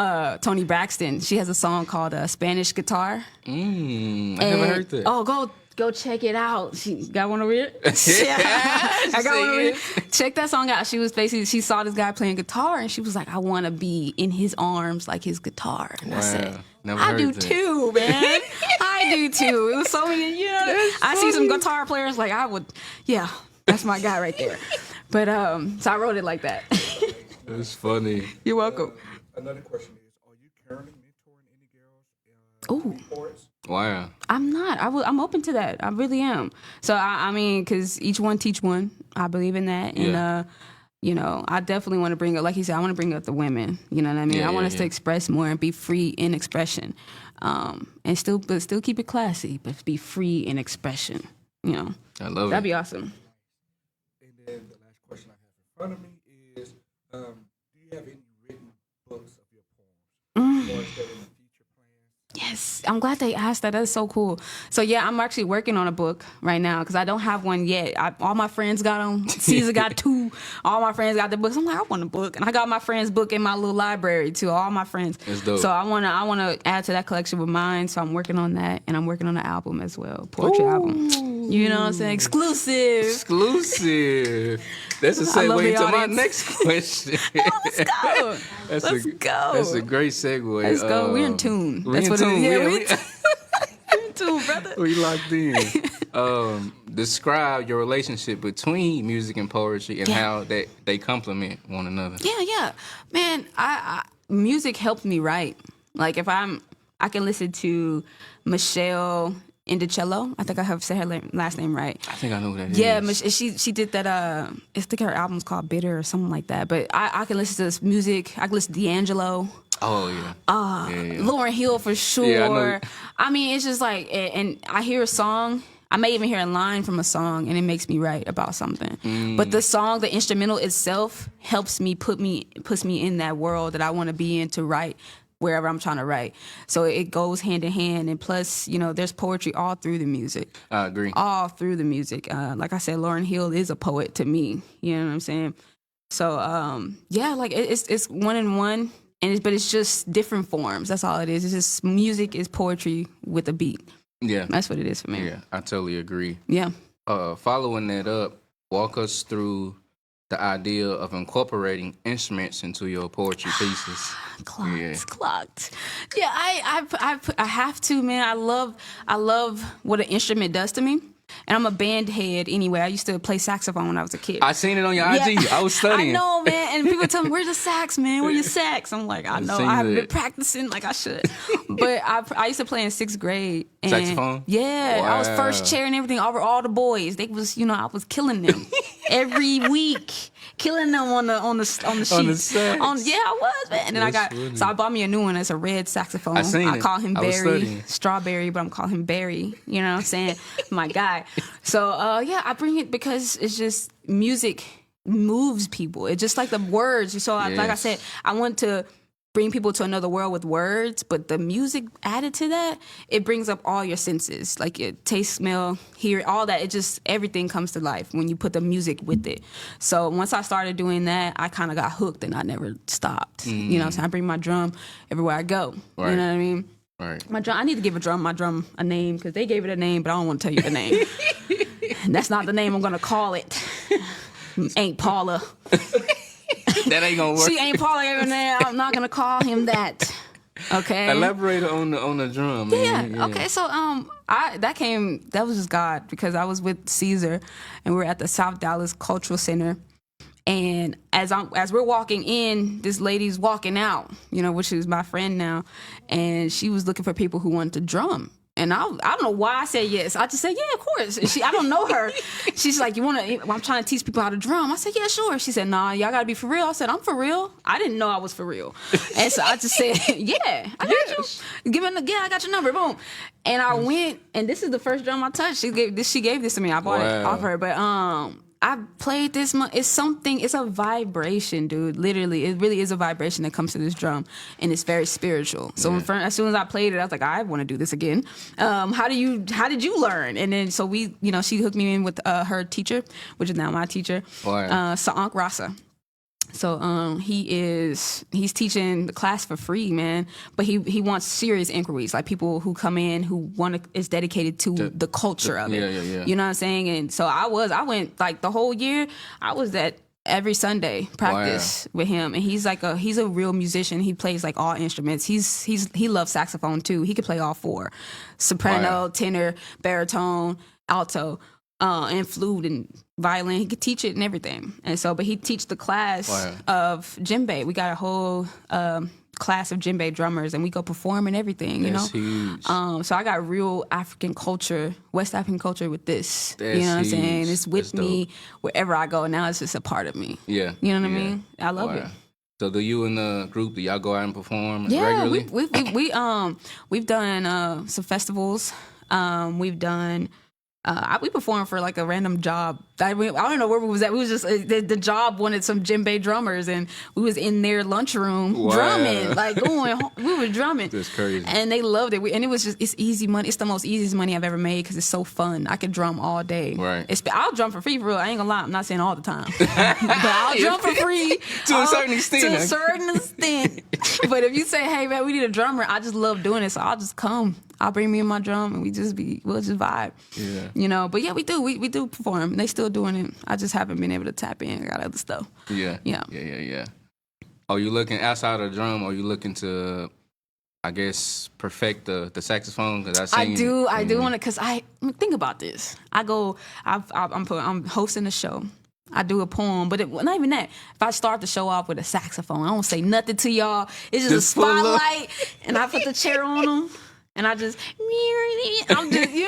Toni Braxton. She has a song called Spanish Guitar. I never heard that. Oh, go go check it out. She got one over here. I got one over here. Check that song out. She was basically, she saw this guy playing guitar and she was like, I want to be in his arms like his guitar. And I said, I do too, man. I do too. It was so many, I see some guitar players like I would, that's my guy right there. But so I wrote it like that. It's funny. You're welcome. Another question is, are you currently mentoring any girls? Sports? Wow. I'm not. I'm open to that. I really am. So I mean, because each one teach one. I believe in that, and I definitely want to bring up, like he said, I want to bring up the women. You know what I mean? I want us to express more and be free in expression, and still keep it classy, but be free in expression. You know, I love that'd be awesome. And then the last question I have in front of me is, do you have any written books of your poems? Or is that in the future plans? Yes, I'm glad they asked that. That's so cool. So yeah, I'm actually working on a book right now because I don't have one yet. All my friends got them. Caesar got 2. All my friends got the books. I'm like, I want a book, and I got my friend's book in my little library too. All my friends. That's dope. So I wanna add to that collection with mine. So I'm working on that, and I'm working on an album as well, poetry album. You know what I'm saying? Exclusive. That's a segue to my next question. Let's go. Let's go. That's a great segue. Let's go. We're in tune. We're in tune. We're in tune, brother. We locked in. Describe your relationship between music and poetry and how they complement one another. Yeah. Man, I music helped me write. Like if I can listen to Michelle Indicello. I think I have said her last name right. I think I know who that is. Yeah, she did that. I think her album's called Bitter or something like that. But I can listen to this music. I can listen to D'Angelo. Oh yeah. Lauryn Hill for sure. Yeah, I mean, it's just like, and I hear a song. I may even hear a line from a song, and it makes me write about something. But the song, the instrumental itself, helps me puts me in that world that I want to be in to write wherever I'm trying to write. So it goes hand in hand. And plus, there's poetry all through the music. I agree. All through the music. Like I said, Lauryn Hill is a poet to me. You know what I'm saying? So, like it's one in one, but it's just different forms. That's all it is. It's just music is poetry with a beat. Yeah. That's what it is for me. Yeah, I totally agree. Yeah. Following that up, walk us through the idea of incorporating instruments into your poetry pieces. Clocked. Yeah, I have to, man. I love what an instrument does to me. And I'm a band head anyway. I used to play saxophone when I was a kid. I seen it on your IG. I was studying. I know, man. And people tell me, where's the sax, man? Where's your sax? I'm like, I know. I haven't been practicing like I should. But I used to play in 6th grade. And saxophone? Yeah. Wow. I was first chair and everything over all the boys. They was, I was killing them every week. Killing them on the sheet. On the sax. I was, man. And then so I bought me a new one. It's a red saxophone. I call him Barry. Strawberry, but I'm calling him Barry. You know what I'm saying? My guy. So, I bring it because it's just music moves people. It's just like the words. So, like I said, I want to bring people to another world with words, but the music added to that, it brings up all your senses, like your taste, smell, hear, all that. It just, everything comes to life when you put the music with it. So once I started doing that, I kind of got hooked and I never stopped. You know, so I bring my drum everywhere I go. Right. You know what I mean? Right. My drum, I need to give my drum a name because they gave it a name, but I don't want to tell you the name. That's not the name I'm going to call it. Ain't Paula. That ain't gonna work. She ain't Paula every now. I'm not gonna call him that. Okay. Elaborate on the drum. Man. Yeah. Okay. So that was just God because I was with Caesar and we were at the South Dallas Cultural Center, and as we're walking in, this lady's walking out, which is my friend now, and she was looking for people who wanted to drum. And I don't know why I said yes. I just said, yeah, of course. And I don't know her. She's like, I'm trying to teach people how to drum. I said, yeah, sure. She said, nah, y'all got to be for real. I said, I'm for real. I didn't know I was for real. And so I just said, yeah, I got you. I got your number. Boom. And I went, and this is the first drum I touched. She gave this to me. I bought it off her. But I played this. It's a vibration, dude. Literally, it really is a vibration that comes to this drum, and it's very spiritual. So as soon as I played it, I was like, I want to do this again. How did you learn? And then so she hooked me in with her teacher, which is now my teacher, Sa'ank Rasa. So he's teaching the class for free, man. But he wants serious inquiries, like people who come in who is dedicated to the culture of it. Yeah. You know what I'm saying? And so I went like the whole year. I was at every Sunday practice with him, and he's a real musician. He plays like all instruments. He loves saxophone too. He could play all four: soprano, tenor, baritone, alto. And flute and violin. He could teach it and everything. And so, but he teach the class of djembe. We got a whole class of djembe drummers, and we go perform and everything, you know? Huge. So I got real African culture, West African culture with this. That's you know what I'm saying? huge. It's with That's me dope. wherever I go. Now it's just a part of me. Yeah. You know what I mean? I love it. So do you and the group, do y'all go out and perform Yeah, regularly? we've done some festivals. We've done we performed for like a random job. I don't know where we was at. We was just the job wanted some djembe drummers, and we was in their lunchroom drumming, like we were drumming. That's crazy. And they loved it. And it was it's easy money. It's the most easiest money I've ever made because it's so fun. I could drum all day. Right. I'll drum for free, for real. I ain't gonna lie. I'm not saying all the time, but I'll drum for free To a certain extent. To a certain extent. But if you say, hey man, we need a drummer, I just love doing it, so I'll just come. I'll bring me and my drum, and we'll just vibe. Yeah. You know, but yeah, we do. We do perform. They still doing it. I just haven't been able to tap in. I got other stuff. Yeah. Are you looking outside of the drum? Or are you looking to, I guess, perfect the saxophone? Because I do want to. Cause think about this. I'm hosting a show. I do a poem, but not even that. If I start the show off with a saxophone, I don't say nothing to y'all. It's just a spotlight, and I put the chair on them. And I'm just, I'm gonna be.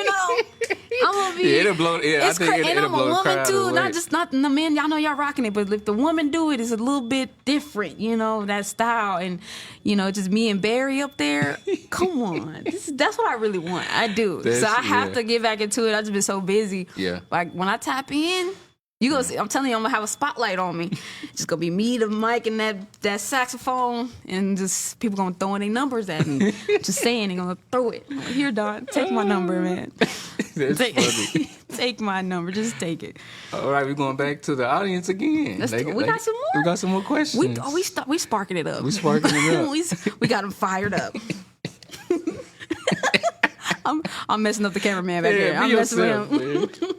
It'll blow. Yeah, I think it'll blow the crowd away. And I'm a woman too, not the men. Y'all know y'all rocking it, but if the woman do it, it's a little bit different, you know, that style. And just me and Barry up there. Come on, that's what I really want. I do. So I have to get back into it. I just been so busy. Yeah. Like when I tap in. You gonna see, I'm telling you, I'm gonna have a spotlight on me. Just gonna be me, the mic, and that saxophone, and just people gonna throw in their numbers at me. Just saying, they gonna throw it. I'm like, here, Don, take my number, man. That's funny. Take my number, just take it. All right, we're going back to the audience again. We got some more. We got some more questions. We sparking it up. We sparking it up. we got them fired up. I'm messing up the cameraman back here. I'm messing with him.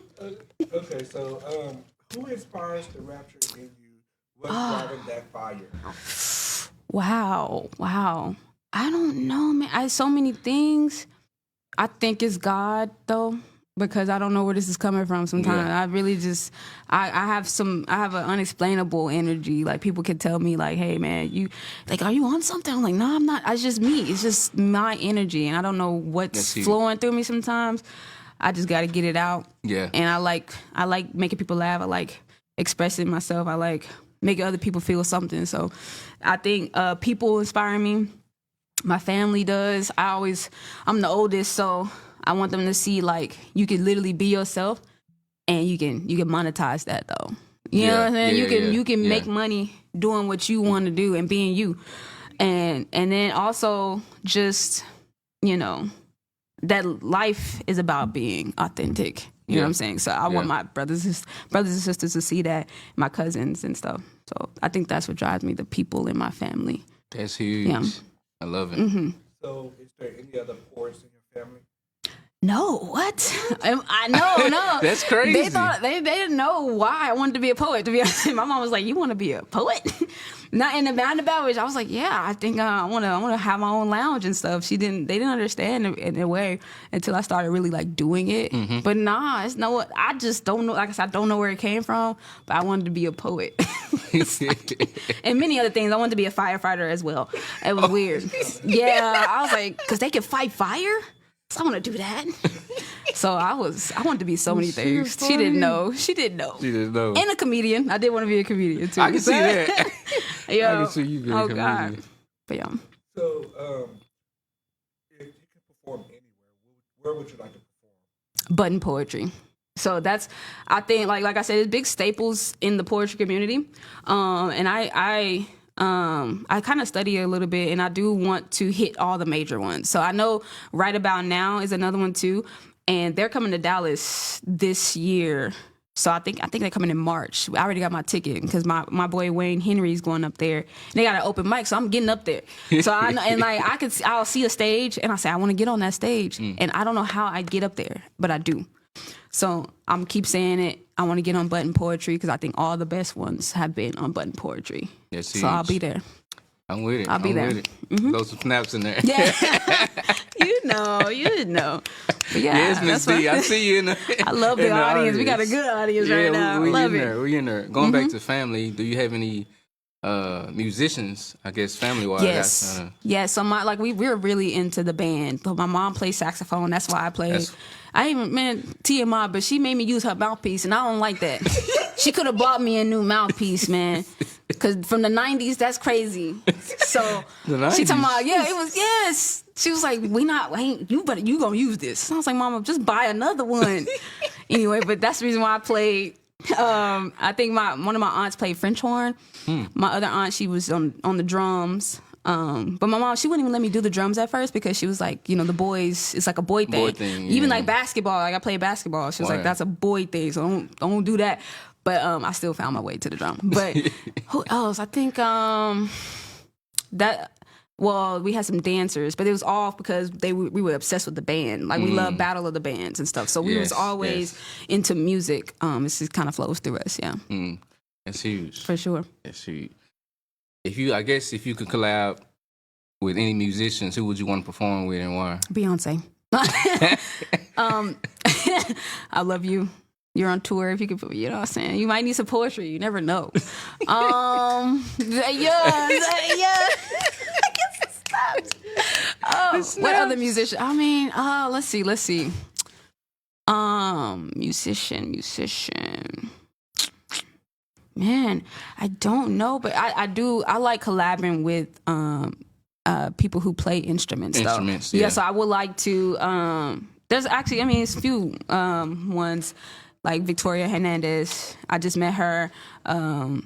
Okay, so who inspires the rapture in you? What's driving that fire? Wow. I don't know, man. So many things. I think it's God, though, because I don't know where this is coming from sometimes. I really just, I have an unexplainable energy. Like, people can tell me, like, hey, man, are you on something? I'm like, no, I'm not. It's just me. It's just my energy, and I don't know what's flowing through me sometimes. I just got to get it out. Yeah. And I like making people laugh. I like expressing myself. I like making other people feel something. So I think people inspire me. My family does. I'm the oldest, so I want them to see, like, you can literally be yourself, and you can monetize that, though. You know what I'm saying? You can make money doing what you want to do and being you. And then also just, that life is about being authentic. You know what I'm saying? So I want my brothers and sisters to see that, my cousins and stuff. So I think that's what drives me, the people in my family. That's huge. Yeah. I love it. Mm-hmm. So is there any other poets in your family? No, what? I know, no. That's crazy. They thought they didn't know why I wanted to be a poet. To be honest, my mom was like, "You want to be a poet?" Not in the bad way. I was like, "Yeah, I think I want to have my own lounge and stuff." They didn't understand in a way until I started really like doing it. Mm-hmm. But nah, it's no. I just don't know. Like I said, I don't know where it came from. But I wanted to be a poet, and many other things. I wanted to be a firefighter as well. It was weird. Yeah, I was like, because they can fight fire. So I want to do that. So I wanted to be so many things. She didn't know. And a comedian. I did want to be a comedian too. I can see that. Yeah. I can see you being a comedian. God. But yeah. So if you could perform anywhere, where would you like to perform? Button poetry. So that's, I think, like I said, it's big staples in the poetry community. And I kind of study a little bit, and I do want to hit all the major ones. So I know Right About Now is another one too, and they're coming to Dallas this year. So I think they're coming in March. I already got my ticket because my boy Wayne Henry's going up there. And they got an open mic, so I'm getting up there. So I know, and like I'll see a stage, and I say I want to get on that stage, and I don't know how I get up there, but I do. So I'm keep saying it. I want to get on Button Poetry because I think all the best ones have been on Button Poetry. Yes, so I'll be there. I'm with it. I'll be there. With it. Throw some snaps in there. Yeah. you know. But yeah, yes, Miss D. I see you in the I love the audience. We got a good audience right now. I love it. We in there. Going back to family, do you have any musicians, I guess, family-wise? Yes. Yes. So we're really into the band. But my mom plays saxophone. That's why I play. TMI, but she made me use her mouthpiece, and I don't like that. She could have bought me a new mouthpiece, man. Because from the 90s, that's crazy. So she talking about, it was, yes. She was like, you gonna use this. I was like, Mama, just buy another one. Anyway, but that's the reason why I played. I think one of my aunts played French horn. My other aunt, she was on the drums. But my mom, she wouldn't even let me do the drums at first because she was like, the boys, it's like a boy thing. Even like basketball, like I played basketball. She was like, that's a boy thing, so don't do that. But I still found my way to the drum. But who else? I think we had some dancers, but it was all because we were obsessed with the band. Like we love Battle of the Bands and stuff. So we was always into music. It just kind of flows through us, yeah. That's huge. For sure. That's huge. If you could collab with any musicians, who would you want to perform with and why? Beyonce. I love you. You're on tour. If you could, you know what I'm saying? You might need some poetry. You never know. Yeah. What other musician? I mean, let's see. Musician. Man, I don't know, but I do. I like collabing with people who play instruments. Yeah. So I would like to. There's actually, it's a few ones. Like Victoria Hernandez, I just met her. You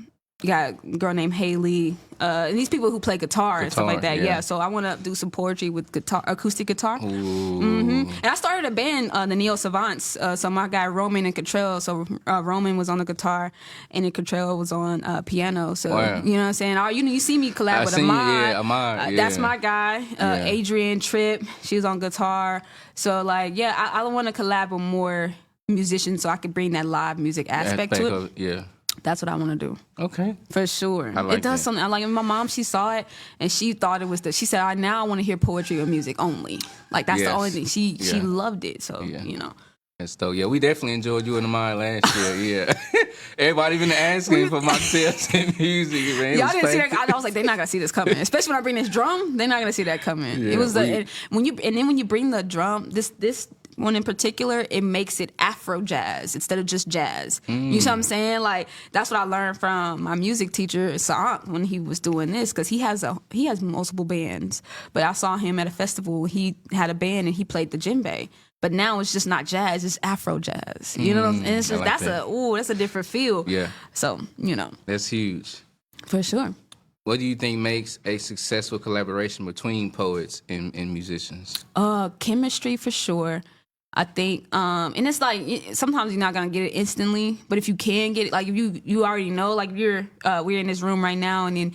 got a girl named Haley. And these people who play guitar and stuff like that. Yeah. So I want to do some poetry with acoustic guitar. And I started a band, the Neo Savants. So my guy Roman and Cottrell. So Roman was on the guitar, and then Cottrell was on piano. So you know what I'm saying. You see me collab with Ahmad. Ahmad. That's my guy. Adrian Tripp. She's on guitar. So I want to collab with more musicians so I could bring that live music aspect to it. That's what I want to do. Okay. For sure. It does something. Like my mom, she saw it and she thought it was she said, now I want to hear poetry or music only. Like that's the only thing. She loved it. So, That's dope. Yeah, we definitely enjoyed you in the mind last year. Yeah. Everybody been asking for my tips and music, man. Y'all didn't see that. I was like, they're not gonna see this coming. Especially when I bring this drum, they're not gonna see that coming. Yeah, it was when you bring the drum, this one in particular, it makes it Afro jazz instead of just jazz. You see what I'm saying? Like that's what I learned from my music teacher, Saant, when he was doing this, because he has multiple bands. But I saw him at a festival. He had a band and he played the djembe. But now it's just not jazz; it's Afro jazz. You know, and it's just that's a different feel. Yeah. So that's huge. For sure. What do you think makes a successful collaboration between poets and musicians? Chemistry for sure. I think, and it's like sometimes you're not gonna get it instantly, but if you can get it, like if you already know, like we're in this room right now, and then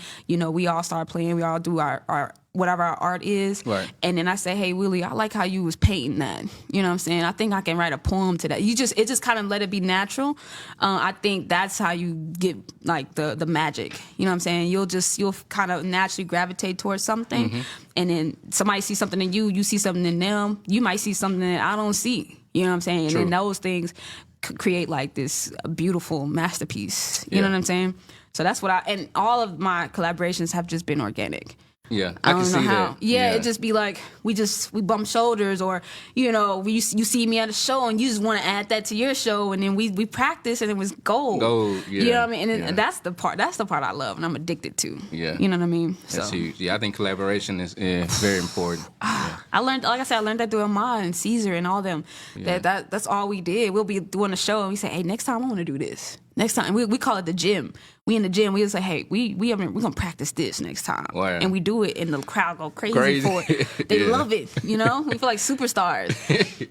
we all start playing, we all do our whatever our art is, right. And then I say, hey Willie, I like how you was painting that. You know what I'm saying? I think I can write a poem to that. It just kind of let it be natural. I think that's how you get like the magic. You know what I'm saying? You'll kind of naturally gravitate towards something, and then somebody sees something in you, you see something in them, you might see something that I don't see. You know what I'm saying? And then those things create like this beautiful masterpiece. You know what I'm saying? So that's what and all of my collaborations have just been organic. Yeah, I can see that. Yeah, it just be like we bump shoulders, or you see me at a show and you just want to add that to your show, and then we practice and it was gold. Yeah. You know what I mean? And that's the part I love and I'm addicted to. Yeah, you know what I mean? That's huge. Yeah, I think collaboration is very important. I learned that through Ahmad and Caesar and all them. Yeah. That's all we did. We'll be doing a show and we say, hey, next time I want to do this. Next time, we call it the gym. We in the gym. We just say, hey, we're gonna practice this next time, and we do it, and the crowd go crazy for it. They love it. We feel like superstars,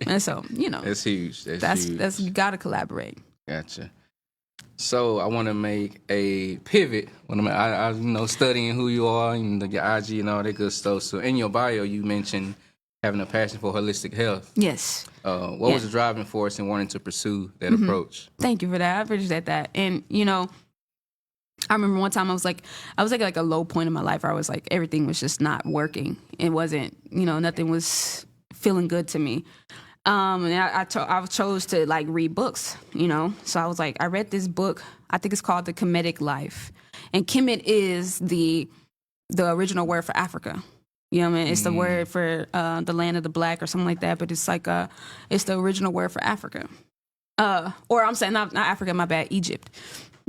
and so that's huge. That's you gotta collaborate. Gotcha. So I want to make a pivot. When I studying who you are and your IG and all that good stuff. So in your bio, you mentioned having a passion for holistic health. Yes. What was the driving force in wanting to pursue that approach? Thank you for that. I appreciate that. And I remember one time I was like a low point in my life where I was like, everything was just not working. It wasn't, nothing was feeling good to me. And I chose to like read books, So I was like, I read this book. I think it's called The Kemetic Life. And Kemet is the original word for Africa. You know what I mean? It's the word for the land of the black or something like that. But it's like it's the original word for Africa. Or I'm saying not Africa, my bad, Egypt.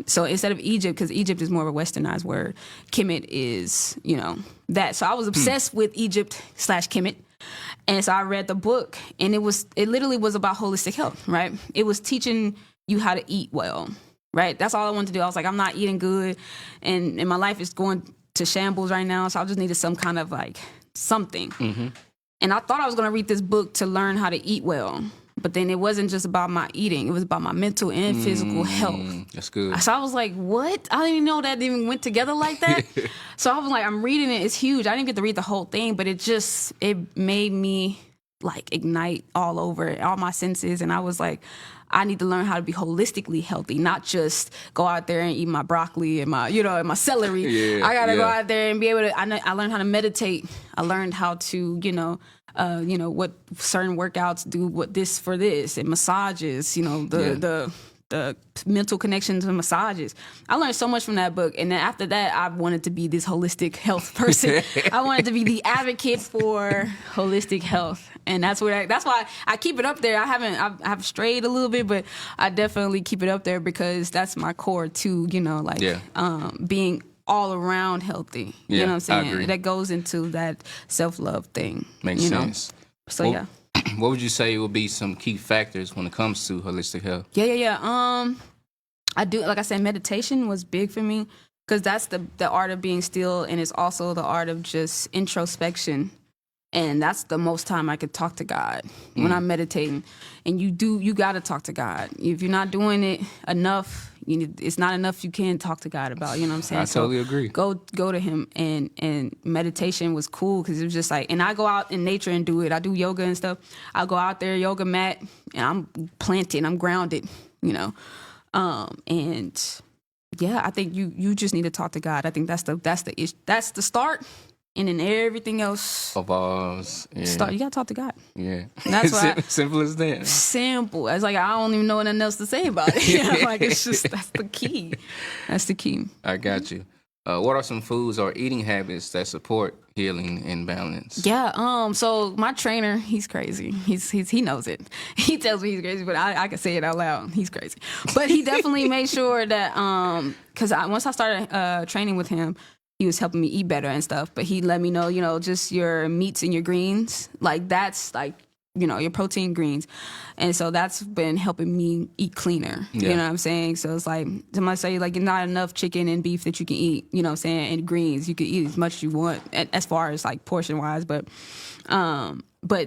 So instead of Egypt, because Egypt is more of a westernized word, Kemet is, that. So I was obsessed with Egypt/Kemet. And so I read the book, and it literally was about holistic health, right? It was teaching you how to eat well, right? That's all I wanted to do. I was like, I'm not eating good, and my life is going to shambles right now, so I just needed some kind of like something. Mm-hmm. And I thought I was going to read this book to learn how to eat well. But then it wasn't just about my eating. It was about my mental and physical health. That's good. So I was like, what? I didn't even know that even went together like that. So I was like, I'm reading it. It's huge. I didn't get to read the whole thing, but it made me like ignite all over all my senses. And I was like, I need to learn how to be holistically healthy, not just go out there and eat my broccoli and my, and my celery. I got to go out there and be able to, I learned how to meditate. I learned how to, what certain workouts do, what this for this, and massages, the mental connections and massages. I learned so much from that book. And then after that, I wanted to be this holistic health person. I wanted to be the advocate for holistic health. And that's why I keep it up there. I've strayed a little bit, but I definitely keep it up there because that's my core too, being all around healthy. You know what I'm saying? I agree. That goes into that self-love thing. Makes sense. So well, what would you say would be some key factors when it comes to holistic health? Yeah. I do, like I said, meditation was big for me because that's the art of being still, and it's also the art of just introspection. And that's the most time I could talk to God when I'm meditating. And you got to talk to God. If you're not doing it enough, it's not enough you can talk to God about, you know what I'm saying? I totally agree. Go to him. And meditation was cool because it was just like, and I go out in nature and do it. I do yoga and stuff. I go out there, yoga mat, and I'm planted, I'm grounded, and yeah, I think you just need to talk to God. I think that's the start. And then everything else evolves. Yeah. You gotta talk to God. Yeah, that's why. Simple as that. Simple. It's like I don't even know nothing else to say about it. Like it's just that's the key. That's the key. I got you. What are some foods or eating habits that support healing and balance? Yeah. So my trainer, he's crazy. He knows it. He tells me he's crazy, but I can say it out loud. He's crazy. But he definitely made sure that because once I started training with him, he was helping me eat better and stuff, but he let me know, just your meats and your greens, like that's like, your protein greens. And so that's been helping me eat cleaner. Yeah. You know what I'm saying? So it's like, somebody say like not enough chicken and beef that you can eat, you know what I'm saying? And greens, you can eat as much as you want as far as like portion wise, but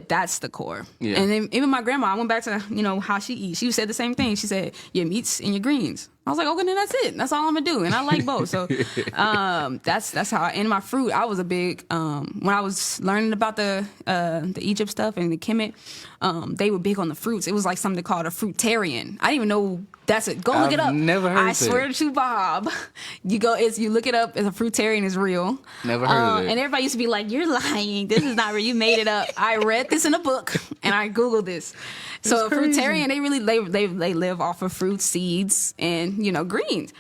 that's the core. Yeah. And then even my grandma, I went back to, how she eats. She said the same thing. She said, your meats and your greens. I was like, okay, then that's it. That's all I'm gonna do. And I like both. So that's how and my fruit, I was a big when I was learning about the Egypt stuff and the Kemet, they were big on the fruits. It was like something called a fruitarian. I didn't even know that's it. Go look it up. Never heard of it. I swear to Bob. You look it up as a fruitarian is real. Never heard of it. And everybody used to be like, you're lying. This is not real. You made it up. I read this in a book and I Googled this. So a fruitarian, they live off of fruits, seeds, and greens.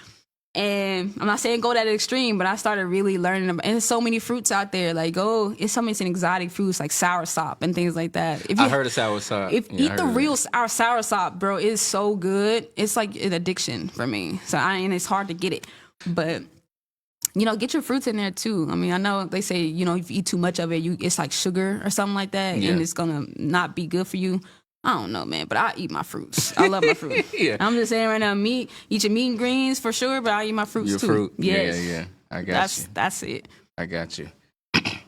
And I'm not saying go that extreme, but I started really learning about, and there's so many fruits out there. Like it's so many exotic fruits like soursop and things like that. I heard of soursop. Eat the real soursop, bro. It's so good. It's like an addiction for me. So and it's hard to get it, but get your fruits in there too. I mean, I know they say if you eat too much of it, it's like sugar or something like that, and it's gonna not be good for you. I don't know, man, but I eat my fruits. I love my fruit. Yeah. I'm just saying right now, eat your meat and greens for sure, but I eat my fruits too. Your fruit. Yes. Yeah. I got you. That's it. I got you.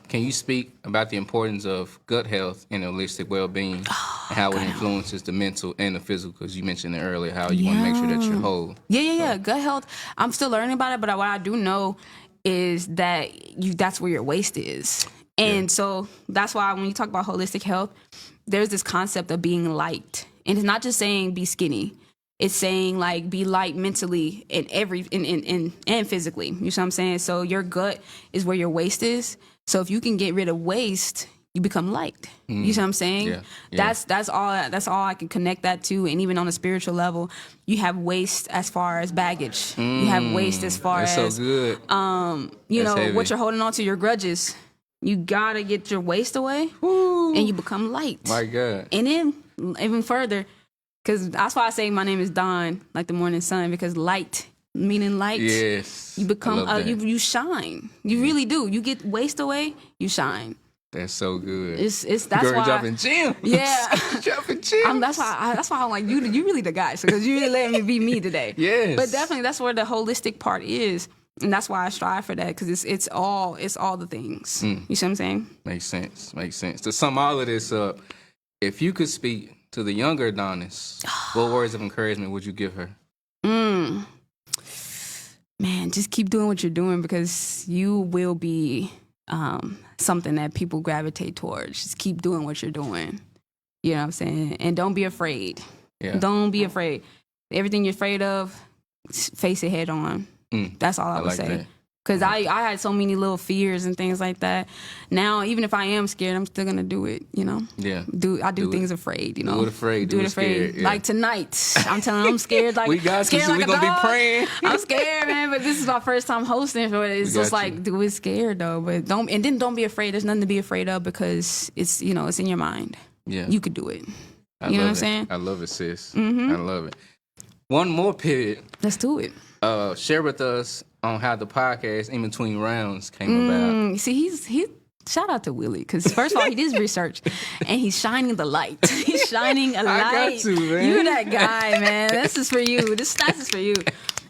Can you speak about the importance of gut health and holistic well-being and how it influences the mental and the physical? Because you mentioned it earlier, how you want to make sure that you're whole. Yeah. Gut health. I'm still learning about it, but what I do know is that that's where your waste is. And so that's why when you talk about holistic health, there's this concept of being light. And it's not just saying be skinny. It's saying like be light mentally and and physically. You know what I'm saying? So your gut is where your waste is. So if you can get rid of waste, you become light. You know what I'm saying? Yeah. That's all I can connect that to. And even on a spiritual level, you have waste as far as baggage. You have waste as far That's as so good. you know, heavy. what you're holding on to, your grudges. You gotta get your waste away, and you become light. My God. And then even further, because that's why I say my name is Dawn, like the morning sun, because light, meaning light. Yes. You become I love that. you shine. You really do. You get waste away, you shine. That's so good. It's that's Girl, why. dropping gym. Yeah. Dropping gym. That's why I'm like you really the guy, because you really let me be me today. Yes. But definitely that's where the holistic part is. And that's why I strive for that, because it's all the things. You see what I'm saying? Makes sense. To sum all of this up, if you could speak to the younger Adonis, what words of encouragement would you give her? Man, just keep doing what you're doing, because you will be something that people gravitate towards. Just keep doing what you're doing. You know what I'm saying? And don't be afraid. Yeah. Don't be afraid. Everything you're afraid of, face it head on. That's all I would like say. that. Because I had so many little fears and things like that. Now, even if I am scared, I'm still going to do it, you know? Yeah. I do things it. afraid, you know? Do it afraid. Do it afraid. Scared, yeah. Like tonight. I'm telling you, I'm scared. Like, We got you, scared so like we a gonna be dog. praying. I'm scared, man, but this is my first time hosting for it. It's just got like, you. do it scared, though. But don't be afraid. There's nothing to be afraid of, because it's, you know, it's in your mind. Yeah. You could do it. I You know love what I'm it. saying? I love it, sis. I love it. One more pivot. Let's do it. Share with us on how the podcast In Between Rounds came about. You see, he shout out to Willie, because first of all, he did research and he's shining the light. He's shining a light. I got to, man. You're that guy, man. This is for you. This is for you.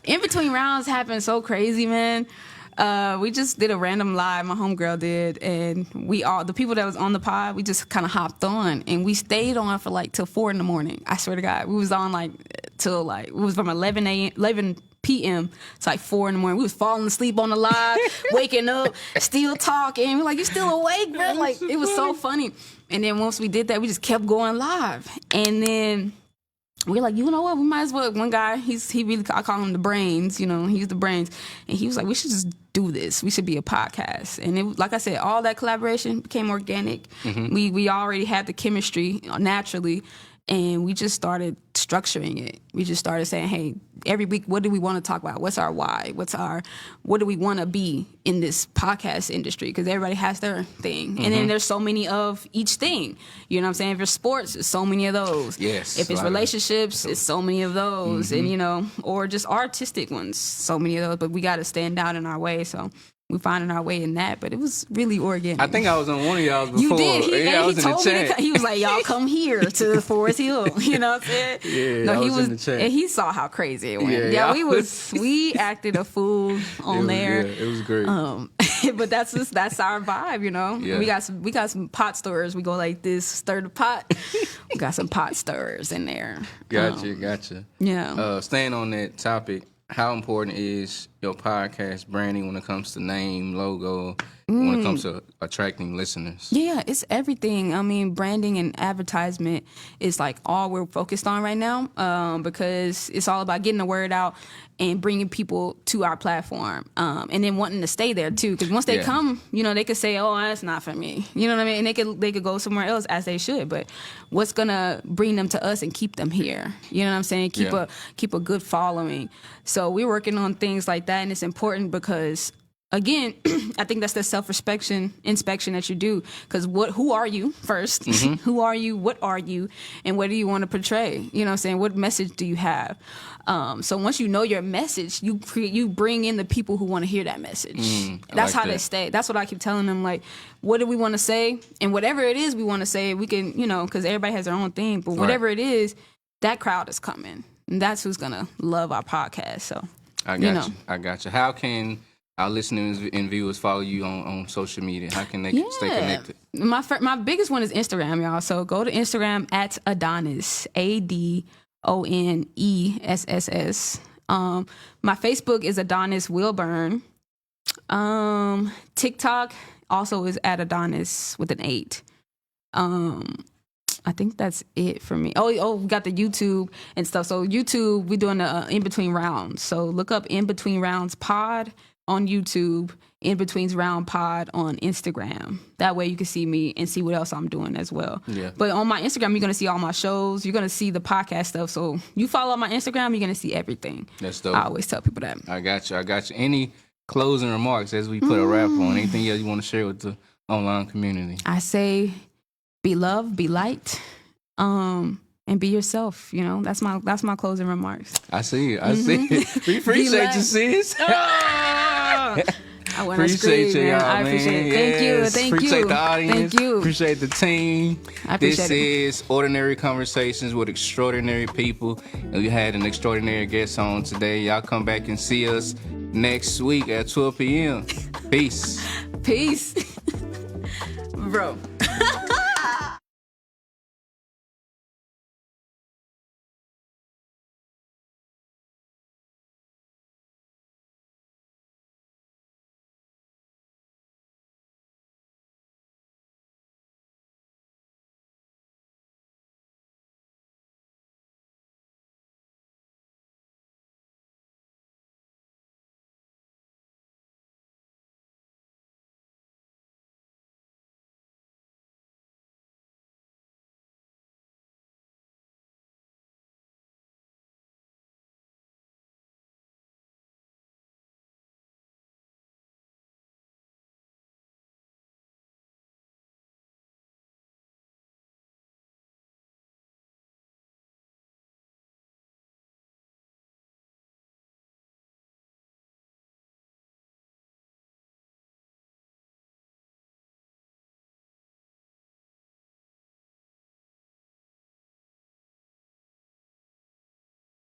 In Between Rounds happened so crazy, man. We just did a random live, my homegirl did, and the people that was on the pod, we just kind of hopped on, and we stayed on for like till 4 a.m. I swear to God, we was on like till like, it was from 11 p.m. to like 4 a.m. We was falling asleep on the live, waking up, still talking. We're like, you still awake, bro? Like, it was so funny. And then once we did that, we just kept going live, and then we're like, you know what? We might as well. One guy, I call him the brains. You know, he's the brains, and he was like, we should just do this. We should be a podcast. And it, like I said, all that collaboration became organic. We already had the chemistry naturally, and we just started structuring it. We just started saying, hey, every week, what do we want to talk about? What's our why? What do we want to be in this podcast industry? Because everybody has their thing. And then there's so many of each thing. You know what I'm saying? If it's sports, there's so many of those. Yes. If it's relationships, it's so many of those. And, you know, or just artistic ones, so many of those. But we got to stand out in our way. So we finding our way in that, but it was really organic. I think I was on one of y'all's before. You did. I was He in the told me chat. he was like, y'all come here to Forest Hill. You know what I'm saying? Yeah, I was in the chat. And he saw how crazy it went. Yeah, we acted a fool on there. It was great. But that's our vibe, you know. Yeah. We got some pot stirrers. We go like this, stir the pot. We got some pot stirrers in there. Gotcha. Yeah. Staying on that topic, how important is your podcast branding when it comes to name, logo, when it comes to attracting listeners? Yeah, it's everything. I mean, branding and advertisement is like all we're focused on right now, because it's all about getting the word out and bringing people to our platform, and then wanting to stay there too. Because once they come, you know, they could say, "Oh, that's not for me." You know what I mean? And they could go somewhere else, as they should. But what's gonna bring them to us and keep them here? You know what I'm saying? Keep a good following. So we're working on things like that, and it's important because, again, I think that's the inspection that you do. Because who are you first? Who are you? What are you? And what do you want to portray? You know what I'm saying? What message do you have? So once you know your message, you bring in the people who want to hear that message. That's like how they that. stay. That's what I keep telling them. Like, what do we want to say? And whatever it is we want to say, we can, you know, because everybody has their own thing. But whatever it is, that crowd is coming. And that's who's going to love our podcast. So I got you. How can our listeners and viewers follow you on social media? How can they stay connected? My biggest one is Instagram, y'all. So go to Instagram at Adones, ADONESS. My Facebook is Adones Wilburn. TikTok also is at Adones with an 8. I think that's it for me. Oh, we got the YouTube and stuff. So YouTube, we're doing the In Between Rounds. So look up In Between Rounds Pod on YouTube, In Between Round Pod on Instagram. That way you can see me and see what else I'm doing as well. Yeah. But on my Instagram, you're going to see all my shows. You're going to see the podcast stuff. So you follow my Instagram, you're going to see everything. That's dope. I always tell people that. I got you. Any closing remarks as we put a wrap on? Anything else you want to share with the online community? I say be loved, be liked, and be yourself. You know, that's my closing remarks. I see it. We appreciate you, sis. I want to Appreciate scream, you, man. y'all, I appreciate man. it. Yes. Thank you. Appreciate the audience. Thank you. Appreciate the team. I appreciate This is Ordinary Conversations with Extraordinary People. And we had an extraordinary guest on today. Y'all come back and see us next week at 12 p.m. Peace. Peace. Bro.